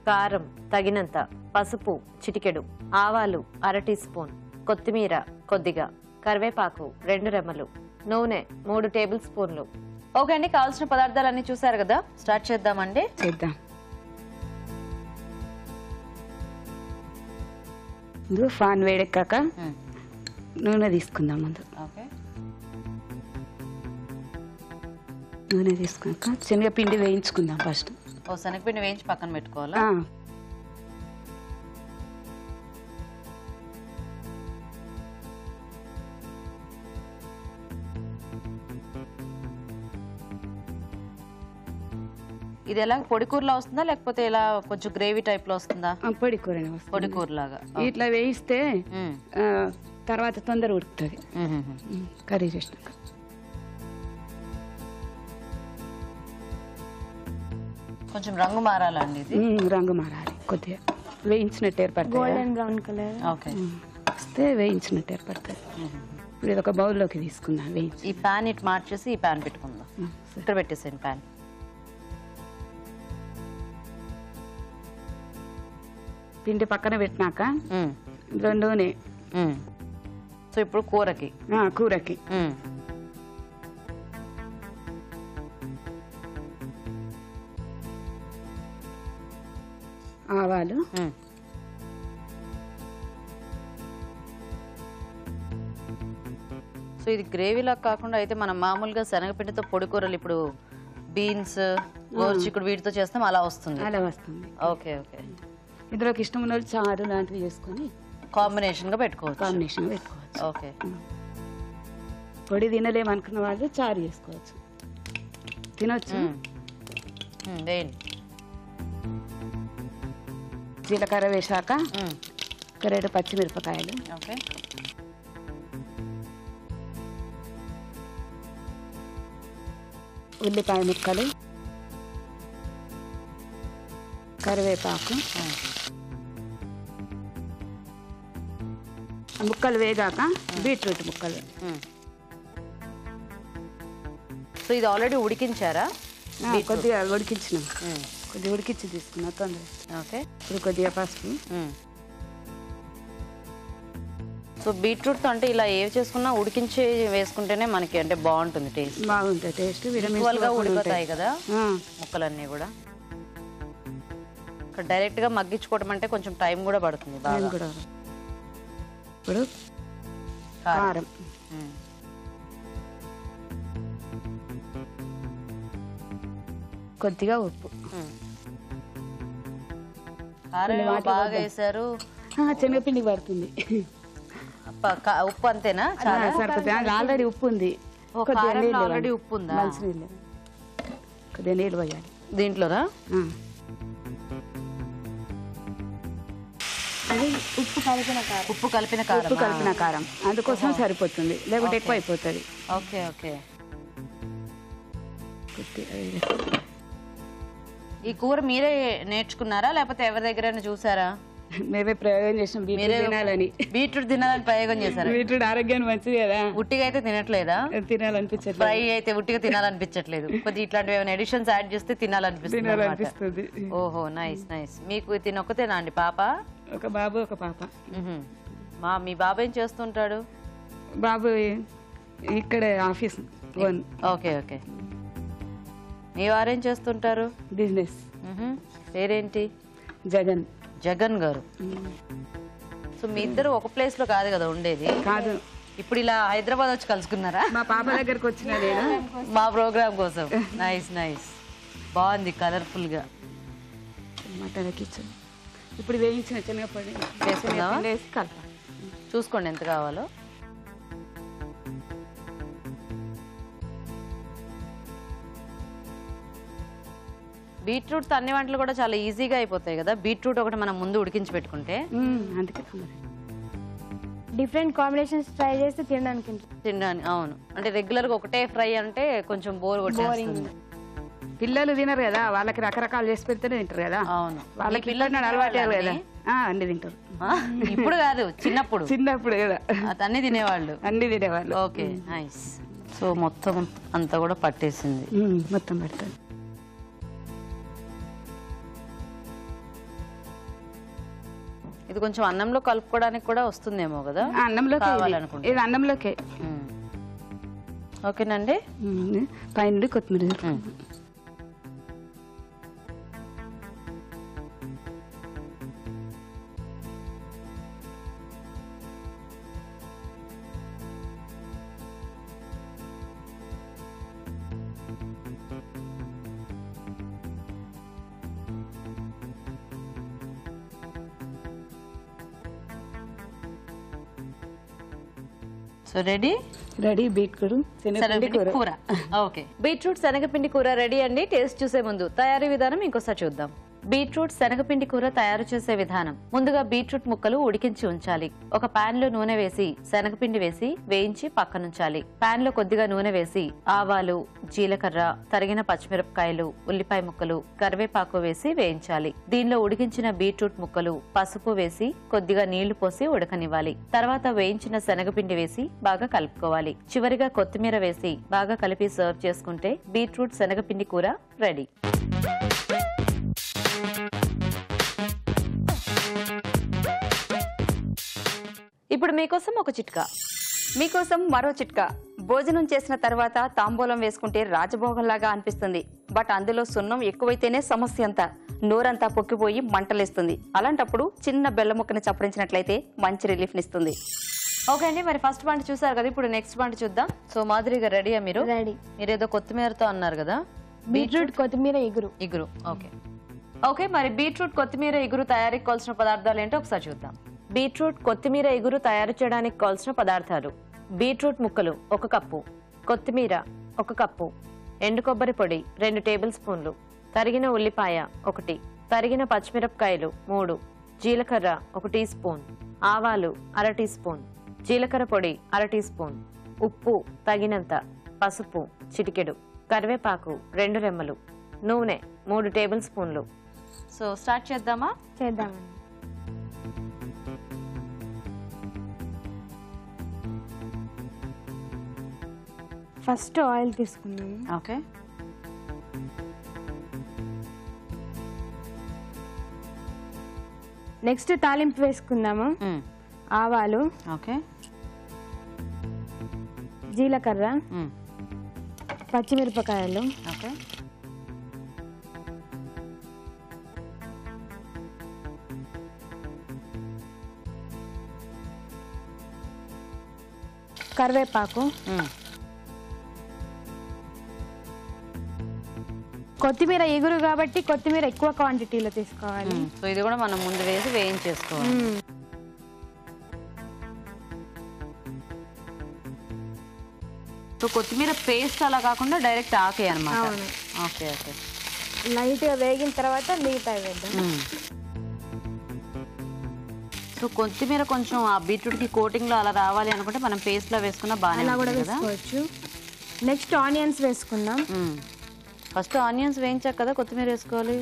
కారం తగినంత, పసుపు చిటికెడు, ఆవాలు 1/2 టీ స్పూన్, కొత్తిమీర కొద్దిగా, కరివేపాకు 2 రెమ్మలు, నూనె 3 టేబుల్ స్పూన్లు. ఓకే అండి, కావాల్సిన పదార్థాలన్నీ చూసారు కదా. స్టార్ట్ చేద్దామండి. చేద్దాం. ముందు ఫాన్ వేడెక్కాక నూనె తీసుకుందాం. ముందు ఓకే, నూనె తీసుకున్నాక శనగపిండి వేయించుకుందాం ఫస్ట్. ఓ శనగపిండి వేయించి పక్కన పెట్టుకోవాలా? ఇది ఎలా పొడి కూరలా వస్తుందా లేకపోతే ఇలా కొంచెం గ్రేవీ టైప్ లో వస్తుందా? పొడి కూరనే వస్తుంది. పొడి కూరలాగా. ఇట్లా వేయిస్తే తర్వాత తొందర ఉడుకుతుంది కర్రీ చేసినాక. కొంచెం రంగు మారాలండి ఇది. రంగు మారాలి, కొద్దిగా వేయించినట్టు ఏర్పడుతుంది. గోల్డెన్ బ్రౌన్ కలర్ ఓకే, వస్తే వేయించినట్టు ఏర్పడుతుంది. ఇప్పుడు ఇది ఒక బౌల్లోకి తీసుకుందాం. వేయించి ఈ ప్యాన్ ఇటు మార్చేసి ఈ ప్యాన్ పెట్టుకుందాం. ఇక్కడ పెట్టేసాను ప్యాన్. పిండి పక్కన పెట్టినాక ఇందులో నూనె. సో ఇప్పుడు కూరకి కూరకి ఆవాలు, సో ఇది గ్రేవీలా కాకుండా అయితే మనం మామూలుగా శనగపిండితో పొడి కూరలు ఇప్పుడు బీన్స్ గోరుచిక్కుడు వీటితో చేస్తాం, అలా వస్తుంది. అలా వస్తుంది. Okay okay. ఇందులోకి ఇష్టం ఉన్న వాళ్ళు చారు లాంటివి చేసుకొని కాంబినేషన్ గా పెట్టుకోవచ్చు. కాంబినేషన్ పెట్టుకోవచ్చు. ఓకే. పొడి తినలేమనుకున్న వాళ్ళు చారు చేసుకోవచ్చు, తినొచ్చు. వేయండి. జీలకర్ర వేసాక 2 పచ్చిమిరపకాయలు, ఓకే, ఉల్లిపాయ ముక్కలు, కరివేపాకు, ముక్కలు వేగాక బీట్రూట్ ముక్కలు. సో ఇది ఆల్రెడీ ఉడికించారా? కొద్దిగా ఉడికించినాం, కొద్దిగా ఉడికించి తీసుకున్నా తొందర. ఓకే, ఇప్పుడు కొద్దిగా పసుపు. సో బీట్రూట్ అంటే ఇలా ఏవి చేసుకున్నా ఉడికించి వేసుకుంటేనే మనకి అంటే బాగుంటుంది టేస్ట్. బాగుంటుంది టేస్ట్, ఈక్వల్గా ఉడిపోతాయి కదా ముక్కలన్నీ కూడా. ఇక్కడ డైరెక్ట్గా మగ్గించుకోవడం అంటే కొంచెం టైం కూడా పడుతుంది బాగా. కూడా. ఇప్పుడు కారం, కొద్దిగా ఉప్పు. కారం బాగా వేసారు. శనగపిండి పడుతుంది. ఉప్పు అంతేనా? చాలా సరిపోతుంది, ఆల్రెడీ ఉప్పు ఉంది. ఆల్రెడీ ఉప్పు ఉందా? మంచినీళ్ళు, కొద్దిగా నీళ్ళు పోయాలి దీంట్లోనా? అది ఉప్పు కలిపిన కారం. ఉప్పు కలిపిన కారం. ఉప్పు కలిపిన కారం అందుకోసం సరిపోతుంది, లేకుంటే ఎక్కువ అయిపోతుంది. Okay okay. ఈ కూర మీరే నేర్చుకున్నారా లేకపోతే ఎవరి దగ్గరైనా చూసారా? మేమే ప్రయోగం చేసాం, బీట్రూట్ తినాలని. బీట్రూట్ తినాలని ప్రయోగం చేశారు. బీట్రూట్ ఆరోగ్యానికి మంచిది కదా. ఉట్టిగా అయితే తినట్లేదా? తినాలనిపించట్లేదు. ఫ్రై అయితే ఉట్టిగా తినాలనిపించట్లేదు, కొద్దిగా ఇట్లాంటివి ఏమైనా ఎడిషన్స్ యాడ్ చేస్తే తినాలనిపిస్తుంది. ఓహో, నైస్ నైస్. మీకు తినొక్కతేనా అండి పాప? ఒక బాబు ఒక పాప. మీ బాబు ఏం చేస్తుంటాడు? బాబు ఇక్కడ ఆఫీస్. Okay okay. మీ వారేం చేస్తుంటారు? బిజినెస్. పేరేంటి? జగన్. జగన్ గారు. సో మీ ఇద్దరు ఒక ప్లేస్ లో కాదు కదా ఉండేది? కాదు, ఇప్పుడు ఇలా హైదరాబాద్ వచ్చి కలుసుకున్నారా? మా పాప దగ్గరకు వచ్చిన నేను మా ప్రోగ్రామ్ కోసం. నైస్ నైస్, బాగుంది కలర్ఫుల్ గా. Mutton kitchen. ఇప్పుడు వేయించిన శనగపొడి వేసుకుందామా? వేసి కలపాలి. చూసుకోండి ఎంత కావాలో. బీట్రూట్ అన్ని వంటలు కూడా చాలా ఈజీగా అయిపోతాయి కదా. బీట్రూట్ ఒకటి మనం ముందు ఉడికించి పెట్టుకుంటే. అందుకే డిఫరెంట్ కాంబినేషన్స్ ట్రై చేస్తే తినడానికి. అవును, అంటే రెగ్యులర్ గా ఒకటే ఫ్రై అంటే కొంచెం బోర్ కొట్టేస్తుంది. పిల్లలు తినరు కదా, వాళ్ళకి రకరకాలు చేసి పెడితేనే తింటారు కదా. అవును, వాళ్ళకి పిల్లలు అలవాటు కదా. అన్ని తింటారు. ఇప్పుడు కాదు, చిన్నప్పుడు. చిన్నప్పుడు కదా అన్ని తినేవాళ్ళు. అన్ని తినేవాళ్ళు. Okay nice. సో మొత్తం అంతా కూడా పట్టేసింది. మొత్తం పెడతాను. ఇది కొంచెం అన్నంలో కలుపుకోవడానికి కూడా వస్తుందేమో కదా. అన్నంలోకి కావాలనుకుంటే. ఇది అన్నంలోకే. ఓకేనండి. పైన కొత్తిమీర. సో రెడీ బీట్రూట్ శనగపిండి కూర. ఓకే, బీట్రూట్ శనగపిండి కూర రెడీ అండి. టేస్ట్ చూసే ముందు తయారీ విధానం ఇంకోసారి చూద్దాం. బీట్రూట్ శనగపిండి కూర తయారు చేసే విధానం. ముందుగా బీట్రూట్ ముక్కలు ఉడికించి ఉంచాలి. ఒక పాన్ లో నూనె వేసి శనగపిండి వేసి వేయించి పక్కనుంచాలి. పాన్ లో కొద్దిగా నూనె వేసి ఆవాలు, జీలకర్ర, తరిగిన పచ్చిమిరపకాయలు, ఉల్లిపాయ ముక్కలు, కరివేపాకు వేసి వేయించాలి. దీనిలో ఉడికించిన బీట్రూట్ ముక్కలు, పసుపు వేసి కొద్దిగా నీళ్లు పోసి ఉడకనివ్వాలి. తర్వాత వేయించిన శనగపిండి వేసి బాగా కలుపుకోవాలి. చివరిగా కొత్తిమీర వేసి బాగా కలిపి సర్వ్ చేసుకుంటే బీట్రూట్ శనగపిండి కూర రెడీ. ఇప్పుడు మీకోసం ఒక చిట్కా. మీకోసం మరో చిట్కా. భోజనం చేసిన తర్వాత తాంబూలం వేసుకుంటే రాజభోగంలాగా అనిపిస్తుంది. బట్ అందులో సున్నం ఎక్కువైతేనే సమస్య అంతా. నోరంతా పొక్కిపోయి మంటలేస్తుంది. అలాంటప్పుడు చిన్న బెల్లం ముక్కని చప్పరించినట్లయితే మంచి రిలీఫ్ నిస్తుంది. ఓకే అండి, మరి ఫస్ట్ వంట చూసారు కదా, ఇప్పుడు నెక్స్ట్ వంట చూద్దాం. సో మాధురిగా రెడీయా మీరు? రెడీ. మీరేదో కొత్తిమీరతో అన్నారు కదా. బీట్రూట్ కొత్తిమీర ఇగురు. ఓకే ఓకే, మరి బీట్రూట్ కొత్తిమీర ఇగురు తయారీకి కావాల్సిన పదార్థాలు ఏంటో ఒకసారి చూద్దాం. బీట్రూట్ కొత్తిమీర ఇగురు తయారు చేయడానికి కావాల్సిన పదార్థాలు: బీట్రూట్ ముక్కలు 1 కప్పు, కొత్తిమీర 1 కప్పు, ఎండు కొబ్బరి పొడి 2 టేబుల్ స్పూన్లు, తరిగిన ఉల్లిపాయ 1, తరిగిన పచ్చిమిరపకాయలు 3, జీలకర్ర 1 టీ స్పూన్, ఆవాలు 1/2 టీ స్పూన్, జీలకర్ర పొడి 1/2 టీ స్పూన్, ఉప్పు తగినంత, పసుపు చిటికెడు, కరివేపాకు 2 రెమ్మలు, నూనె 3 టేబుల్ స్పూన్లు. సో స్టార్ట్ చేద్దామండి. ఫస్ట్ ఆయిల్ తీసుకున్నాము. ఓకే. నెక్స్ట్ తాలింపు వేసుకుందాము. ఆవాలు, ఓకే, జీలకర్ర, పచ్చిమిరపకాయలు, ఓకే, కరివేపాకు, కొత్తిమీర ఎగురు కాబట్టి కొత్తిమీర ఎక్కువ క్వాంటిటీలో తీసుకోవాలి. సో ఇది కూడా మనం ముందు వేసి వేయించేసుకోవాలి. సో కొత్తిమీర పేస్ట్ అలా కాకుండా డైరెక్ట్ ఆకే అన్నమాట. Okay okay. లైట్గా వేగిన తర్వాత మిగతా వేద్దాం. సో కొత్తిమీర కొంచెం ఆ బీట్రూట్కి కోటింగ్లో అలా రావాలి అనుకుంటే మనం పేస్ట్లో వేసుకున్నా బాగానే అలా కూడా ఉంటుంది కదా. వేసుకోవచ్చు. నెక్స్ట్ ఆనియన్స్ వేసుకుందాం. ఫస్ట్ ఆనియన్స్ వేయించాక కదా కొత్తిమీర వేసుకోవాలి.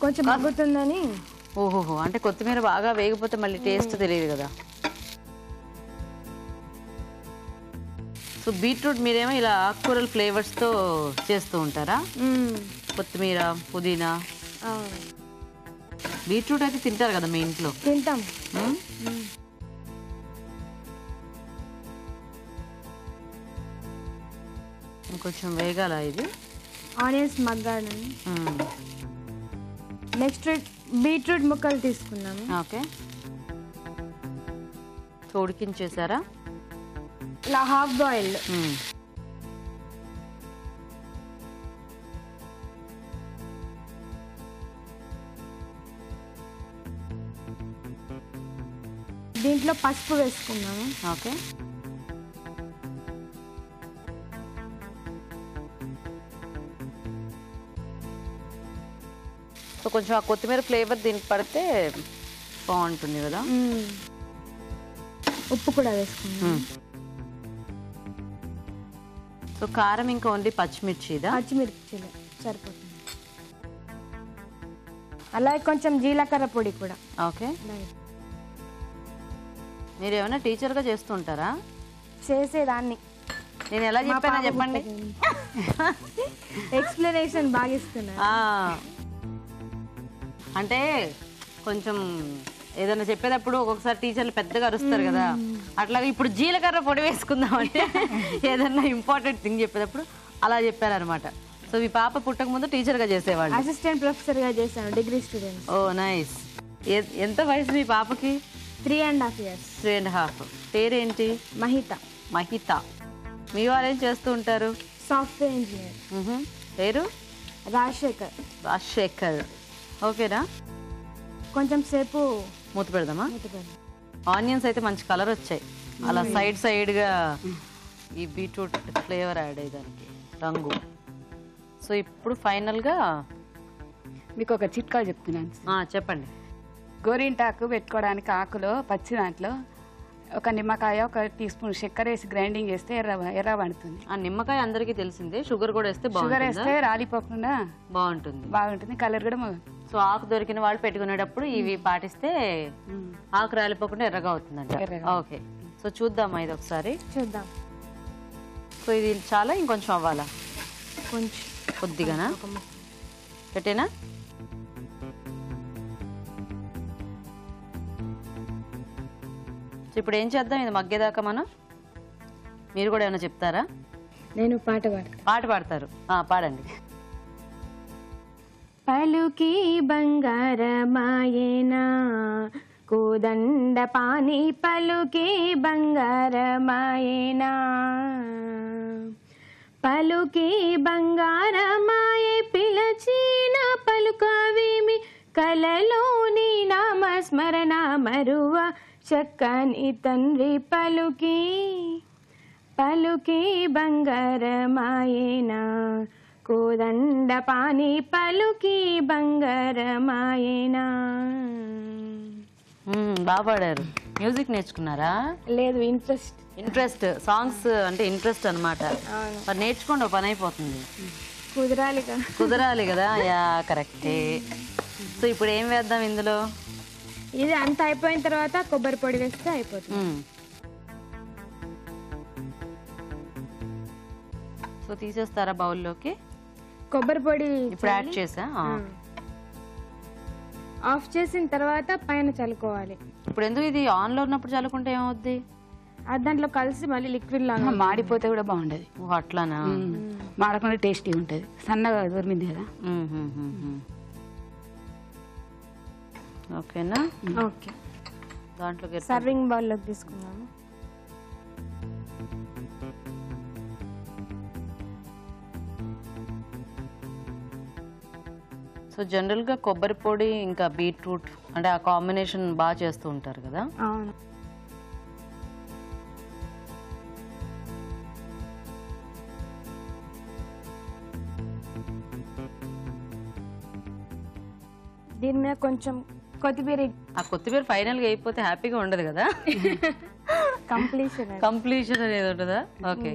కొంచెం మగ్గుతుందని. ఓహోహో, అంటే కొత్తిమీర బాగా వేగిపోతే మళ్ళీ టేస్ట్ తెలియదు కదా. సో బీట్రూట్ మీరేమో ఇలా ఆకుకూరల ఫ్లేవర్స్తో చేస్తూ ఉంటారా? కొత్తిమీర, పుదీనా. బీట్రూట్ అయితే తింటారు కదా మీ ఇంట్లో? తింటాం. ఇంకొంచెం వేగాల ఇది. ఆనియన్స్ మగ్గాలి. నెక్స్ట్ బీట్రూట్ ముక్కలు తీసుకున్నాము. ఓకే. ఉడికించేసారా? ఇలా హాఫ్ బాయిల్డ్. దీంట్లో పసుపు వేసుకున్నాము. ఓకే. సో కొంచెం ఆ కొత్తిమీర ఫ్లేవర్ దీనికి పడితే బాగుంటుంది కదా. ఉప్పు కూడా వేసుకున్నాం. సో కారం ఇంకా ఓన్లీ పచ్చిమిర్చిదా? పచ్చిమిర్చిలు సరిపోతుంది. అలాగే కొంచెం జీలకర్ర పొడి కూడా. ఓకే. మీరు ఏమైనా టీచర్గా చేస్తూ ఉంటారా? చేసేదాన్ని. నేను ఎలా చెప్పానో చెప్పండి. ఎక్స్ప్లెనేషన్ బాగా ఇస్తున్నా. అంటే కొంచెం ఏదైనా చెప్పేటప్పుడు ఒక్కొక్కసారి టీచర్లు పెద్దగా అరుస్తారు కదా, అట్లాగే ఇప్పుడు జీలకర్ర పొడి వేసుకుందాం అంటే ఏదన్నా ఇంపార్టెంట్ థింగ్ చెప్పేటప్పుడు అలా చెప్పారనమాట. సో మీ పాప పుట్టక ముందు టీచర్గా చేసేవాళ్ళు? అసిస్టెంట్ ప్రొఫెసర్గా చేశాను, డిగ్రీ స్టూడెంట్. ఓ నైస్. ఎంత వయసు మీ పాపకి? 3.5 years. 3.5. పేరేంటి? మహిత. మహిత. మీ వారు ఏం చేస్తూ ఉంటారు? Software engineer. పేరు? రాజశేఖర్. రాజశేఖర్. ఓకేనా? కొంచెం సేపు మూత పెడదామా? ఆనియన్స్ అయితే మంచి కలర్ వచ్చాయి, అలా సైడ్ సైడ్గా ఈ బీట్రూట్ ఫ్లేవర్ యాడ్ అయ్యేదానికి రంగు. సో ఇప్పుడు ఫైనల్గా మీకు ఒక చిట్కా చెప్తున్నాను. చెప్పండి. గోరింటాకు పెట్టుకోవడానికి ఆకులో పచ్చి దాంట్లో ఒక నిమ్మకాయ, 1 teaspoon చక్కెర వేసి గ్రైండింగ్ చేస్తే ఎర్ర పడుతుంది. ఆ నిమ్మకాయ అందరికీ తెలిసిందే. షుగర్ కూడా వేస్తే షుగర్ వేస్తే రాలిపోకుండా బాగుంటుంది. కలర్ కూడా సో ఆకు దొరికిన వాళ్ళు పెట్టుకునేటప్పుడు ఇవి పాటిస్తే ఆకు రాలిపోకుండా ఎర్రగా అవుతుందంట. ఓకే. సో చూద్దామా ఇది ఒకసారి? చూద్దాం. సో ఇది చాలా ఇంకొంచెం అవ్వాలా? కొంచెం కొద్దిగానా పెట్టేనా? ఇప్పుడు ఏం చేద్దాం ఇది మగ్గేదాకా మనం? మీరు కూడా ఏమైనా చెప్తారా? నేను పాట పాడతాను. పాట పాడతారు? పాడండి. పలుకి బంగారమాయేనా కోదండ పాని పలుకి బంగారమాయేనా పలుకి బంగారమాయే పిలచిన పలుకవేమి కలలోని నామస్మరణ మరువ చక్కని తండ్రి పలుకి పలుకి బంగారమాయేనా కోదండ పాని పలుకి బంగారమాయేనా. బాగా పాడారు. మ్యూజిక్ నేర్చుకున్నారా? లేదు, ఇంట్రెస్ట్. సాంగ్స్ అంటే ఇంట్రెస్ట్ అనమాట. మరి నేర్చుకోండి, పని అయిపోతుంది. కుదరాలి కదా. యా కరెక్టే. సో ఇప్పుడు ఏం వేద్దాం ఇందులో? ఇది అంత అయిపోయిన తర్వాత కొబ్బరి పొడి వేస్తే అయిపోతుంది. సో తీసేస్తారా బౌల్లోకి? కొబ్బరి పొడి ఇప్పుడు యాడ్ చేసా. ఆఫ్ చేసిన తర్వాత పైన చల్లుకోవాలి. ఇప్పుడు ఎందుకు ఇది ఆన్లో ఉన్నప్పుడు చల్లుకుంటే ఏమవుద్ది? అది దాంట్లో కలిసి మళ్ళీ లిక్విడ్ లాగా మాడిపోతే కూడా బాగుండదు. అట్లానా? మాడకుండా టేస్టీ ఉంటుంది. సన్నగా దొరికింది కదా. ఓకేనా? ఓకే. దాంట్లోకి సర్వింగ్ బౌల్లోకి తీసుకున్నాము. సో జనరల్గా కొబ్బరి పొడి ఇంకా బీట్రూట్ అంటే ఆ కాంబినేషన్ బాగా చేస్తూ ఉంటారు కదా? అవును. దీని మీద కొంచెం కొత్తిమీర. ఆ కొత్తిమీర ఫైనల్గా అయిపోతే హ్యాపీగా ఉండదు కదా? కంప్లీషన్ అనేది ఉంటుందా? ఓకే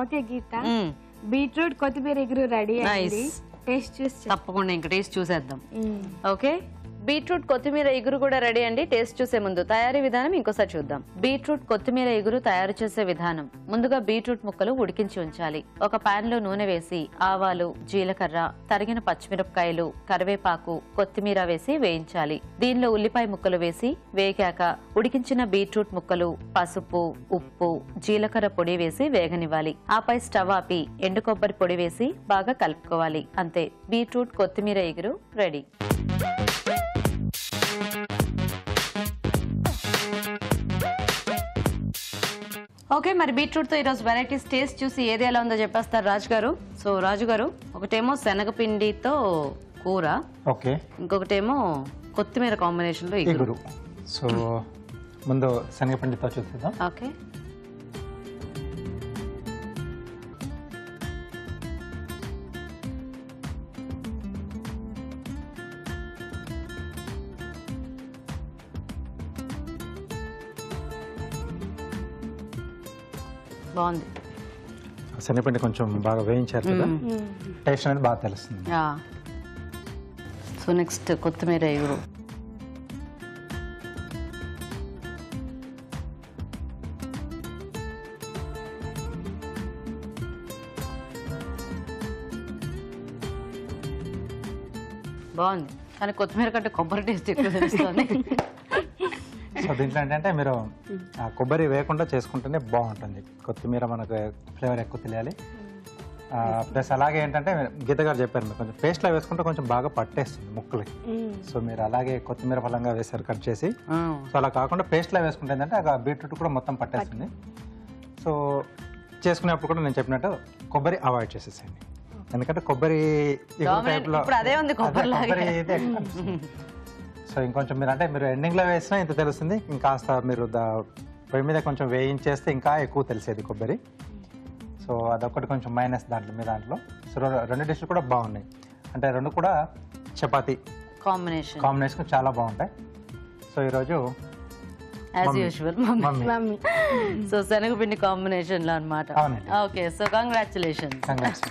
ఓకే గీత, బీట్రూట్ కొత్తిమీర ఎగురు రెడీ అయింది. టేస్ట్ చూసి తప్పకుండా ఇంకా టేస్ట్ చూసేద్దాం. ఓకే, బీట్రూట్ కొత్తిమీర ఎగురు కూడా రెడీ అండి. టేస్ట్ చూసే ముందు తయారీ విధానం ఇంకోసారి చూద్దాం. బీట్రూట్ కొత్తిమీర ఎగురు తయారు చేసే విధానం. ముందుగా బీట్రూట్ ముక్కలు ఉడికించి ఉంచాలి. ఒక పాన్ లో నూనె వేసి ఆవాలు, జీలకర్ర, తరిగిన పచ్చిమిరపకాయలు, కరివేపాకు, కొత్తిమీర వేసి వేయించాలి. దీనిలో ఉల్లిపాయ ముక్కలు వేసి వేగాక ఉడికించిన బీట్రూట్ ముక్కలు, పసుపు, ఉప్పు, జీలకర్ర పొడి వేసి వేగనివ్వాలి. ఆపై స్టవ్ ఆపి ఎండు కొబ్బరి పొడి వేసి బాగా కలుపుకోవాలి. అంతే, బీట్రూట్ కొత్తిమీర ఎగురు రెడీ. ఓకే, మరి బీట్రూట్ తో ఈరోజు వెరైటీస్ టేస్ట్ చూసి ఏది ఎలా ఉందో చెప్పేస్తారు రాజు గారు. సో రాజు గారు, ఒకటేమో శనగపిండితో కూర, ఓకే, ఇంకొకటేమో కొత్తిమీర కాంబినేషన్ లో ఎగురు. సో ముందు శనగపిండితో చూద్దాం. ఓకే, బాగుంది. శనగపిండి కొంచెం బాగా వేయించారు కదా, టేస్ట్ అనేది బాగా తెలుస్తుంది. సో నెక్స్ట్ కొత్తిమీర ఎగురు. బాగుంది, కానీ కొత్తిమీర కంటే కొబ్బరి టేస్ట్ ఎక్కువ తెలుస్తుంది. సో దీంట్లో ఏంటంటే మీరు కొబ్బరి వేయకుండా చేసుకుంటేనే బాగుంటుంది. కొత్తిమీర మనకు ఫ్లేవర్ ఎక్కువ తెలియాలి. ప్లస్ అలాగే ఏంటంటే గీత గారు చెప్పారు, మీరు కొంచెం పేస్ట్లో వేసుకుంటే కొంచెం బాగా పట్టేస్తుంది ముక్కలకి. సో మీరు అలాగే కొత్తిమీర ఫలంగా వేసారు కట్ చేసి. సో అలా కాకుండా పేస్ట్లో వేసుకుంటే ఏంటంటే ఆ బీట్రూట్ కూడా మొత్తం పట్టేస్తుంది. సో చేసుకునేప్పుడు కూడా నేను చెప్పినట్టు కొబ్బరి అవాయిడ్ చేసేసేయండి. ఎందుకంటే కొబ్బరి సో ఇంకొంచెం మీరు అంటే మీరు ఎండింగ్లో వేసినా ఇంత తెలుస్తుంది, ఇంకాస్త మీరు పొయ్యి మీద కొంచెం వేయించేస్తే ఇంకా ఎక్కువ తెలిసేది కొబ్బరి. సో అదొకటి కొంచెం మైనస్ దాంట్లో. సో రెండు డిష్లు కూడా బాగున్నాయి, అంటే రెండు కూడా చపాతీ కాంబినేషన్ చాలా బాగుంటాయి. సో ఈరోజు యాజ్ యూజువల్ మమ్మీ. సో శనగపిండి కాంబినేషన్ లో అన్నమాట. Okay, so congratulations.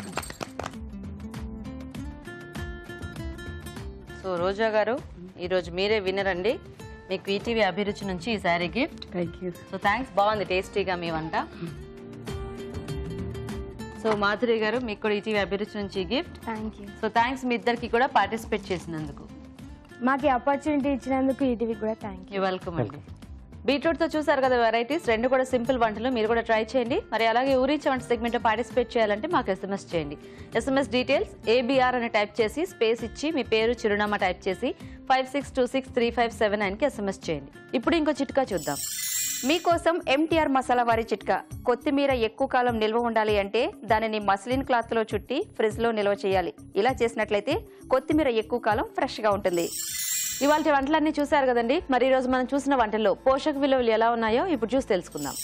సో రోజా గారు, ఈరోజు మీరే విన్నర్ అండి. మీకు ఈటీవీ అభిరుచి నుంచి ఈ sari gift. Thank you. So thanks, బాగుంది టేస్టీగా మీ వంట. సో మాధురి గారు, మీకు కూడా ఈటీవీ అభిరుచి నుంచి గిఫ్ట్. Thank you. సో థ్యాంక్స్ మీ ఇద్దరికి కూడా పార్టిసిపేట్ చేసినందుకు. మాకు ఆపర్చునిటీ ఇచ్చినందుకు ఈటీవీ కూడా థ్యాంక్ యూ. వెల్కమ్ అండి. బీట్రూట్ తో చూసారు కదా వెరైటీస్, రెండు కూడా సింపుల్ వంటలు, మీరు కూడా ట్రై చేయండి. మరి అలాగే ఊరిచ్చే వంట సెగ్మెంట్ లో పార్టిసిపేట్ చేయాలంటే మాకు ఎస్ఎంఎస్ చేయండి. ఎస్ఎంఎస్ డీటెయిల్స్ ఏబిఆర్ అని టైప్ చేసి స్పేస్ ఇచ్చి మీ పేరు, చిరునామా టైప్ చేసి 56263579కి ఎస్ఎంఎస్ చేయండి. ఇప్పుడు ఇంకో చిట్కా చూద్దాం. మీకోసం ఎంటీఆర్ మసాలా వారి చిట్కా. కొత్తిమీర ఎక్కువ కాలం నిల్వ ఉండాలి అంటే దానిని మస్లిన్ క్లాత్ లో చుట్టి ఫ్రిడ్జ్ లో నిల్వ చేయాలి. ఇలా చేసినట్లయితే కొత్తిమీర ఎక్కువ కాలం ఫ్రెష్ గా ఉంటుంది. ఇవాళ వంటలన్నీ చూసారు కదండి. మరి ఈ రోజు మనం చూసిన వంటల్లో పోషక విలువలు ఎలా ఉన్నాయో ఇప్పుడు చూసి తెలుసుకుందాం.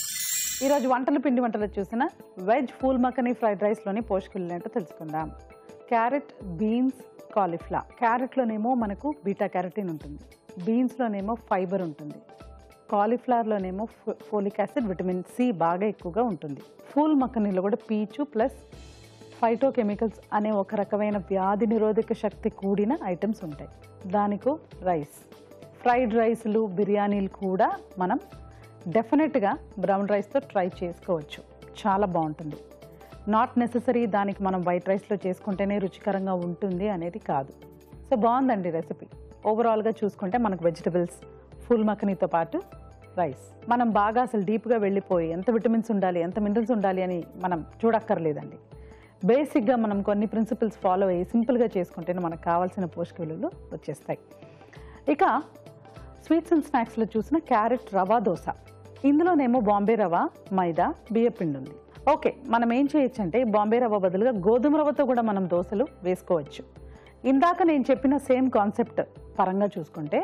ఈరోజు పిండి వంటలు చూసిన వెజ్ ఫూల్ మక్కనీ ఫ్రైడ్ రైస్లోని పోషక విలువలు ఏంటో తెలుసుకుందాం. Carrot, beans, cauliflower. క్యారెట్లోనేమో మనకు బీటా క్యారటిన్ ఉంటుంది, బీన్స్లోనేమో ఫైబర్ ఉంటుంది, కాలీఫ్లవర్లోనేమో ఫోలిక్ యాసిడ్, విటమిన్ సి బాగా ఎక్కువగా ఉంటుంది. ఫూల్ మక్కనీలో కూడా పీచు ప్లస్ ఫైటోకెమికల్స్ అనే ఒక రకమైన వ్యాధి నిరోధక శక్తి కూడిన ఐటమ్స్ ఉంటాయి. దానికో రైస్, ఫ్రైడ్ రైస్లు, బిర్యానీలు కూడా మనం డెఫినెట్గా బ్రౌన్ రైస్తో ట్రై చేసుకోవచ్చు, చాలా బాగుంటుంది. నాట్ నెససరీ దానికి మనం వైట్ రైస్లో చేసుకుంటేనే రుచికరంగా ఉంటుంది అనేది కాదు. సో బాగుందండి రెసిపీ. ఓవరాల్గా చూసుకుంటే మనకు వెజిటబుల్స్, ఫుల్ మఖనీతో పాటు రైస్. మనం బాగా అసలు డీప్గా వెళ్ళిపోయి ఎంత విటమిన్స్ ఉండాలి, ఎంత మినరల్స్ ఉండాలి అని మనం చూడక్కర్లేదండి. బేసిక్గా మనం కొన్ని ప్రిన్సిపల్స్ ఫాలో అయ్యి సింపుల్గా చేసుకుంటేనే మనకు కావాల్సిన పోషక విలువలు వచ్చేస్తాయి. ఇక స్వీట్స్ అండ్ స్నాక్స్లో చూసిన క్యారెట్ రవా దోశ. ఇందులోనేమో బాంబే రవ, మైదా, బియ్యపిండి ఉంది. ఓకే, మనం ఏం చేయొచ్చు అంటే బాంబే రవ బదులుగా గోధుమ రవ్వతో కూడా మనం దోశలు వేసుకోవచ్చు. ఇందాక నేను చెప్పిన సేమ్ కాన్సెప్ట్ పరంగా చూసుకుంటే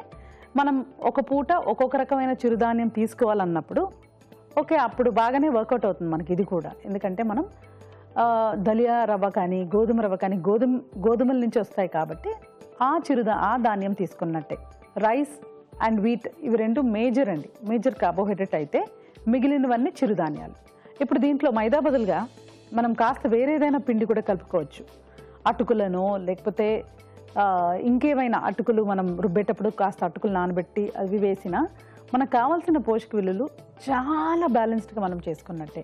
మనం ఒక పూట ఒక్కొక్క రకమైన చిరుధాన్యం తీసుకోవాలన్నప్పుడు ఓకే, అప్పుడు బాగానే వర్కౌట్ అవుతుంది మనకి ఇది కూడా. ఎందుకంటే మనం దలియా రవ్వ కానీ గోధుమ రవ్వ కానీ గోధుమల నుంచి వస్తాయి కాబట్టి ఆ ధాన్యం తీసుకున్నట్టే. రైస్ అండ్ వీట్ ఇవి రెండు మేజర్ కార్బోహైడ్రేట్ అయితే మిగిలినవన్నీ చిరుధాన్యాలు. ఇప్పుడు దీంట్లో మైదా బదులుగా మనం కాస్త వేరేదైనా పిండి కూడా కలుపుకోవచ్చు. అటుకులను లేకపోతే ఇంకేమైనా అటుకులు మనం రుబ్బేటప్పుడు కాస్త అటుకులు నానబెట్టి అవి వేసినా మనకు కావాల్సిన పోషక విలువలు చాలా బ్యాలెన్స్డ్గా మనం చేసుకున్నట్టే.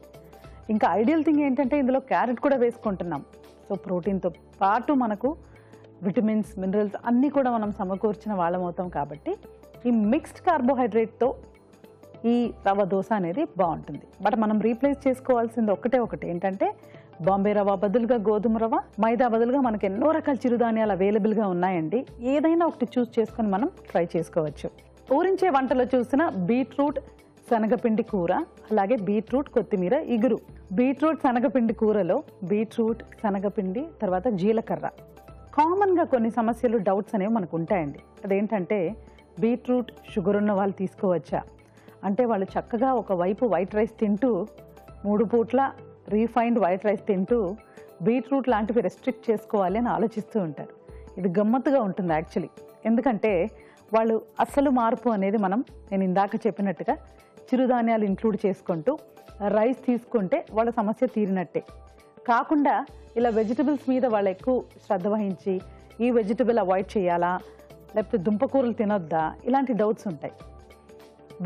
ఇంకా ఐడియల్ థింగ్ ఏంటంటే ఇందులో క్యారెట్ కూడా వేసుకుంటున్నాం. సో ప్రోటీన్తో పాటు మనకు విటమిన్స్, మినరల్స్ అన్నీ కూడా మనం సమకూర్చిన వాళ్ళం అవుతాం కాబట్టి ఈ మిక్స్డ్ కార్బోహైడ్రేట్తో ఈ రవ దోశ అనేది బాగుంటుంది. బట్ మనం రీప్లేస్ చేసుకోవాల్సింది ఒకటి ఏంటంటే బాంబే రవ బదులుగా గోధుమ రవ, మైదా బదులుగా మనకు ఎన్నో రకాల చిరుధాన్యాలు అవైలబుల్గా ఉన్నాయండి. ఏదైనా ఒకటి చూస్ చేసుకొని మనం ట్రై చేసుకోవచ్చు. ఊరించే వంటలో చూసిన బీట్రూట్ శనగపిండి కూర, అలాగే బీట్రూట్ కొత్తిమీర ఇగురు. బీట్రూట్ శనగపిండి కూరలో బీట్రూట్, శనగపిండి, తర్వాత జీలకర్ర. కామన్గా కొన్ని సమస్యలు, డౌట్స్ అనేవి మనకు ఉంటాయండి. అదేంటంటే బీట్రూట్ షుగర్ ఉన్న వాళ్ళు తీసుకోవచ్చా అంటే వాళ్ళు చక్కగా ఒకవైపు వైట్ రైస్ తింటూ 3 పూట్ల రీఫైన్డ్ వైట్ రైస్ తింటూ బీట్రూట్ లాంటివి రెస్ట్రిక్ట్ చేసుకోవాలి అని ఆలోచిస్తూ ఉంటారు. ఇది గమ్మత్తుగా ఉంటుంది యాక్చువల్లీ. ఎందుకంటే వాళ్ళు అసలు మార్పు అనేది నేను ఇందాక చెప్పినట్టుగా చిరుధాన్యాలు ఇంక్లూడ్ చేసుకుంటూ రైస్ తీసుకుంటే వాళ్ళ సమస్య తీరినట్టే. కాకుండా ఇలా వెజిటబుల్స్ మీద వాళ్ళు ఎక్కువ శ్రద్ధ వహించి ఈ వెజిటబుల్ అవాయిడ్ చేయాలా లేకపోతే దుంపకూరలు తినొద్దా ఇలాంటి డౌట్స్ ఉంటాయి.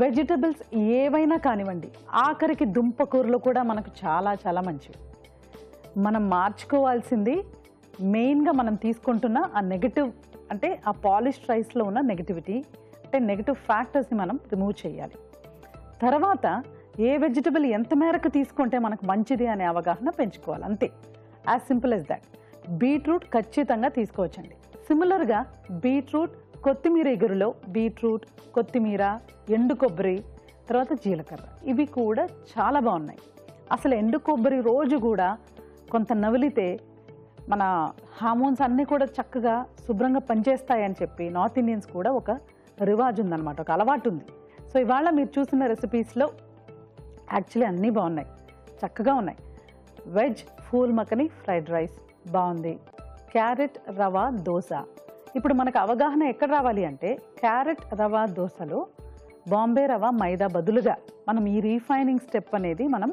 వెజిటబుల్స్ ఏవైనా కానివ్వండి, ఆఖరికి దుంపకూరలు కూడా మనకు చాలా చాలా మంచివి. మనం మార్చుకోవాల్సింది మెయిన్గా మనం తీసుకుంటున్న ఆ నెగటివ్, అంటే ఆ పాలిష్డ్ రైస్లో ఉన్న నెగటివిటీ, అంటే నెగటివ్ ఫ్యాక్టర్స్ని మనం రిమూవ్ చేయాలి. తర్వాత ఏ వెజిటబుల్ ఎంత మేరకు తీసుకుంటే మనకు మంచిది అనే అవగాహన పెంచుకోవాలి, అంతే. As simple as that. Beetroot ఖచ్చితంగా తీసుకోవచ్చండి. సిమిలర్గా బీట్రూట్ కొత్తిమీర ఇగురులో బీట్రూట్, కొత్తిమీర, ఎండు కొబ్బరి, తర్వాత జీలకర్ర ఇవి కూడా చాలా బాగున్నాయి. అసలు ఎండు కొబ్బరి రోజు కూడా కొంత నవిలితే మన హార్మోన్స్ అన్నీ కూడా చక్కగా శుభ్రంగా పనిచేస్తాయని చెప్పి నార్త్ ఇండియన్స్ కూడా ఒక రివాజ్ ఉందన్నమాట, ఒక అలవాటు ఉంది. సో ఇవాళ మీరు చూసిన రెసిపీస్లో యాక్చువల్లీ అన్నీ బాగున్నాయి, చక్కగా ఉన్నాయి. Veg phool makhani fried rice బాగుంది. క్యారెట్ రవా దోశ. ఇప్పుడు మనకు అవగాహన ఎక్కడ రావాలి అంటే క్యారెట్ రవా దోశలో బాంబే రవ, మైదా బదులుగా మనం ఈ రీఫైనింగ్ స్టెప్ అనేది మనం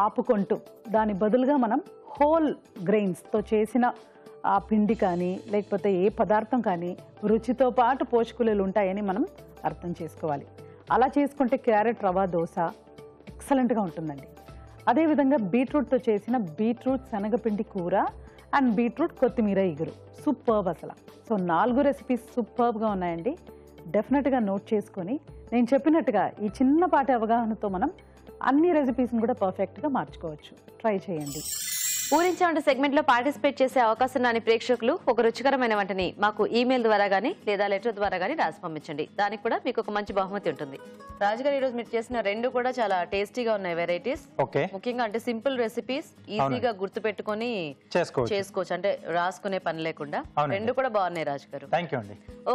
ఆపుకుంటూ దాని బదులుగా మనం హోల్ గ్రెయిన్స్తో చేసిన ఆ పిండి కానీ లేకపోతే ఏ పదార్థం కానీ రుచితో పాటు పోషకులు ఉంటాయని మనం అర్థం చేసుకోవాలి. అలా చేసుకుంటే క్యారెట్ రవా దోశ ఎక్సలెంట్గా ఉంటుందండి. అదేవిధంగా బీట్రూట్తో చేసిన బీట్రూట్ శనగపిండి కూర అండ్ బీట్రూట్ కొత్తిమీర ఇగురు సూపర్బ్ అసలు. సో 4 రెసిపీస్ సూపర్బ్గా ఉన్నాయండి. డెఫినెట్గా నోట్ చేసుకొని నేను చెప్పినట్టుగా ఈ చిన్నపాటి అవగాహనతో మనం అన్ని రెసిపీస్ని కూడా పర్ఫెక్ట్గా మార్చుకోవచ్చు. ట్రై చేయండి. ఊరించే వంట సెగ్మెంట్లో పార్టిసిపేట్ చేసే అవకాశం రాని ప్రేక్షకులు ఒక రుచికరమైన వంటని మాకు ఈమెయిల్ ద్వారా కానీ లేదా లెటర్ ద్వారా కానీ రాసి పంపించండి. దానికి కూడా మీకు ఒక మంచి బహుమతి ఉంటుంది. రాజుగారు ఈరోజు మీరు చేసిన 2 కూడా చాలా టేస్టీగా ఉన్నాయి వెరైటీస్. ముఖ్యంగా అంటే సింపుల్ రెసిపీస్, ఈజీగా గుర్తు పెట్టుకొని చేసుకోవచ్చు, అంటే రాసుకునే పని లేకుండా. 2 కూడా బాగున్నాయి రాజుగారు.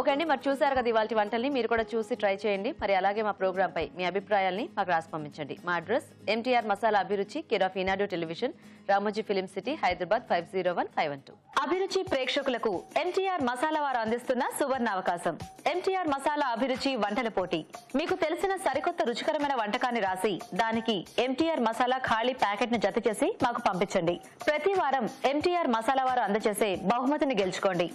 ఓకే అండి, మరి చూసారు కదా ఇవాళ వంటల్ని. మీరు కూడా చూసి ట్రై చేయండి. మరి అలాగే మా ప్రోగ్రామ్ పై మీ అభిప్రాయాల్ని మాకు రాసి పంపించండి. మా అడ్రస్ MTR మసాలా అభిరుచి, care of Eenadu television, Ramoji film city, Hyderabad 501512. అభిరుచి ప్రేక్షకులకు MTR మసాలా వారు అందిస్తున్న సువర్ణ అవకాశం. MTR మసాలా అభిరుచి వంటల పోటీ. మీకు తెలిసిన సరికొత్త రుచికరమైన వంటకాన్ని రాసి దానికి MTR మసాలా ఖాళీ ప్యాకెట్ ను జత చేసి మాకు పంపించండి. ప్రతి వారం MTR మసాలా వారు అందజేసే బహుమతిని గెలుచుకోండి.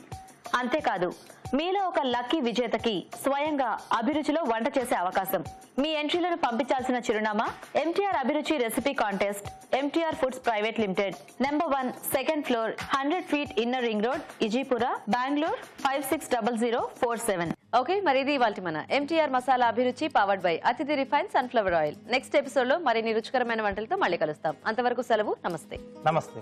అంతేకాదు, మీలో ఒక లక్కీ విజేతకి స్వయంగా అభిరుచిలో వంట చేసే అవకాశం. మీ ఎంట్రీలను పంపించాల్సిన చిరునామా ఎంటీఆర్ అభిరుచి recipe contest, MTR foods private limited, number 1, second floor, 100 feet inner ring road, Ejipura, Bengaluru 560047. Okay, మరి ఇది ఇవాల్టి మన ఎంటీఆర్ మసాలా అభిరుచి powered by Athidhi refine sunflower oil. Next episode లో మరిన్ని రుచికరమైన వంటలతో మళ్ళీ కలుస్తాం. అంతవరకు సెలవు. నమస్తే. నమస్తే.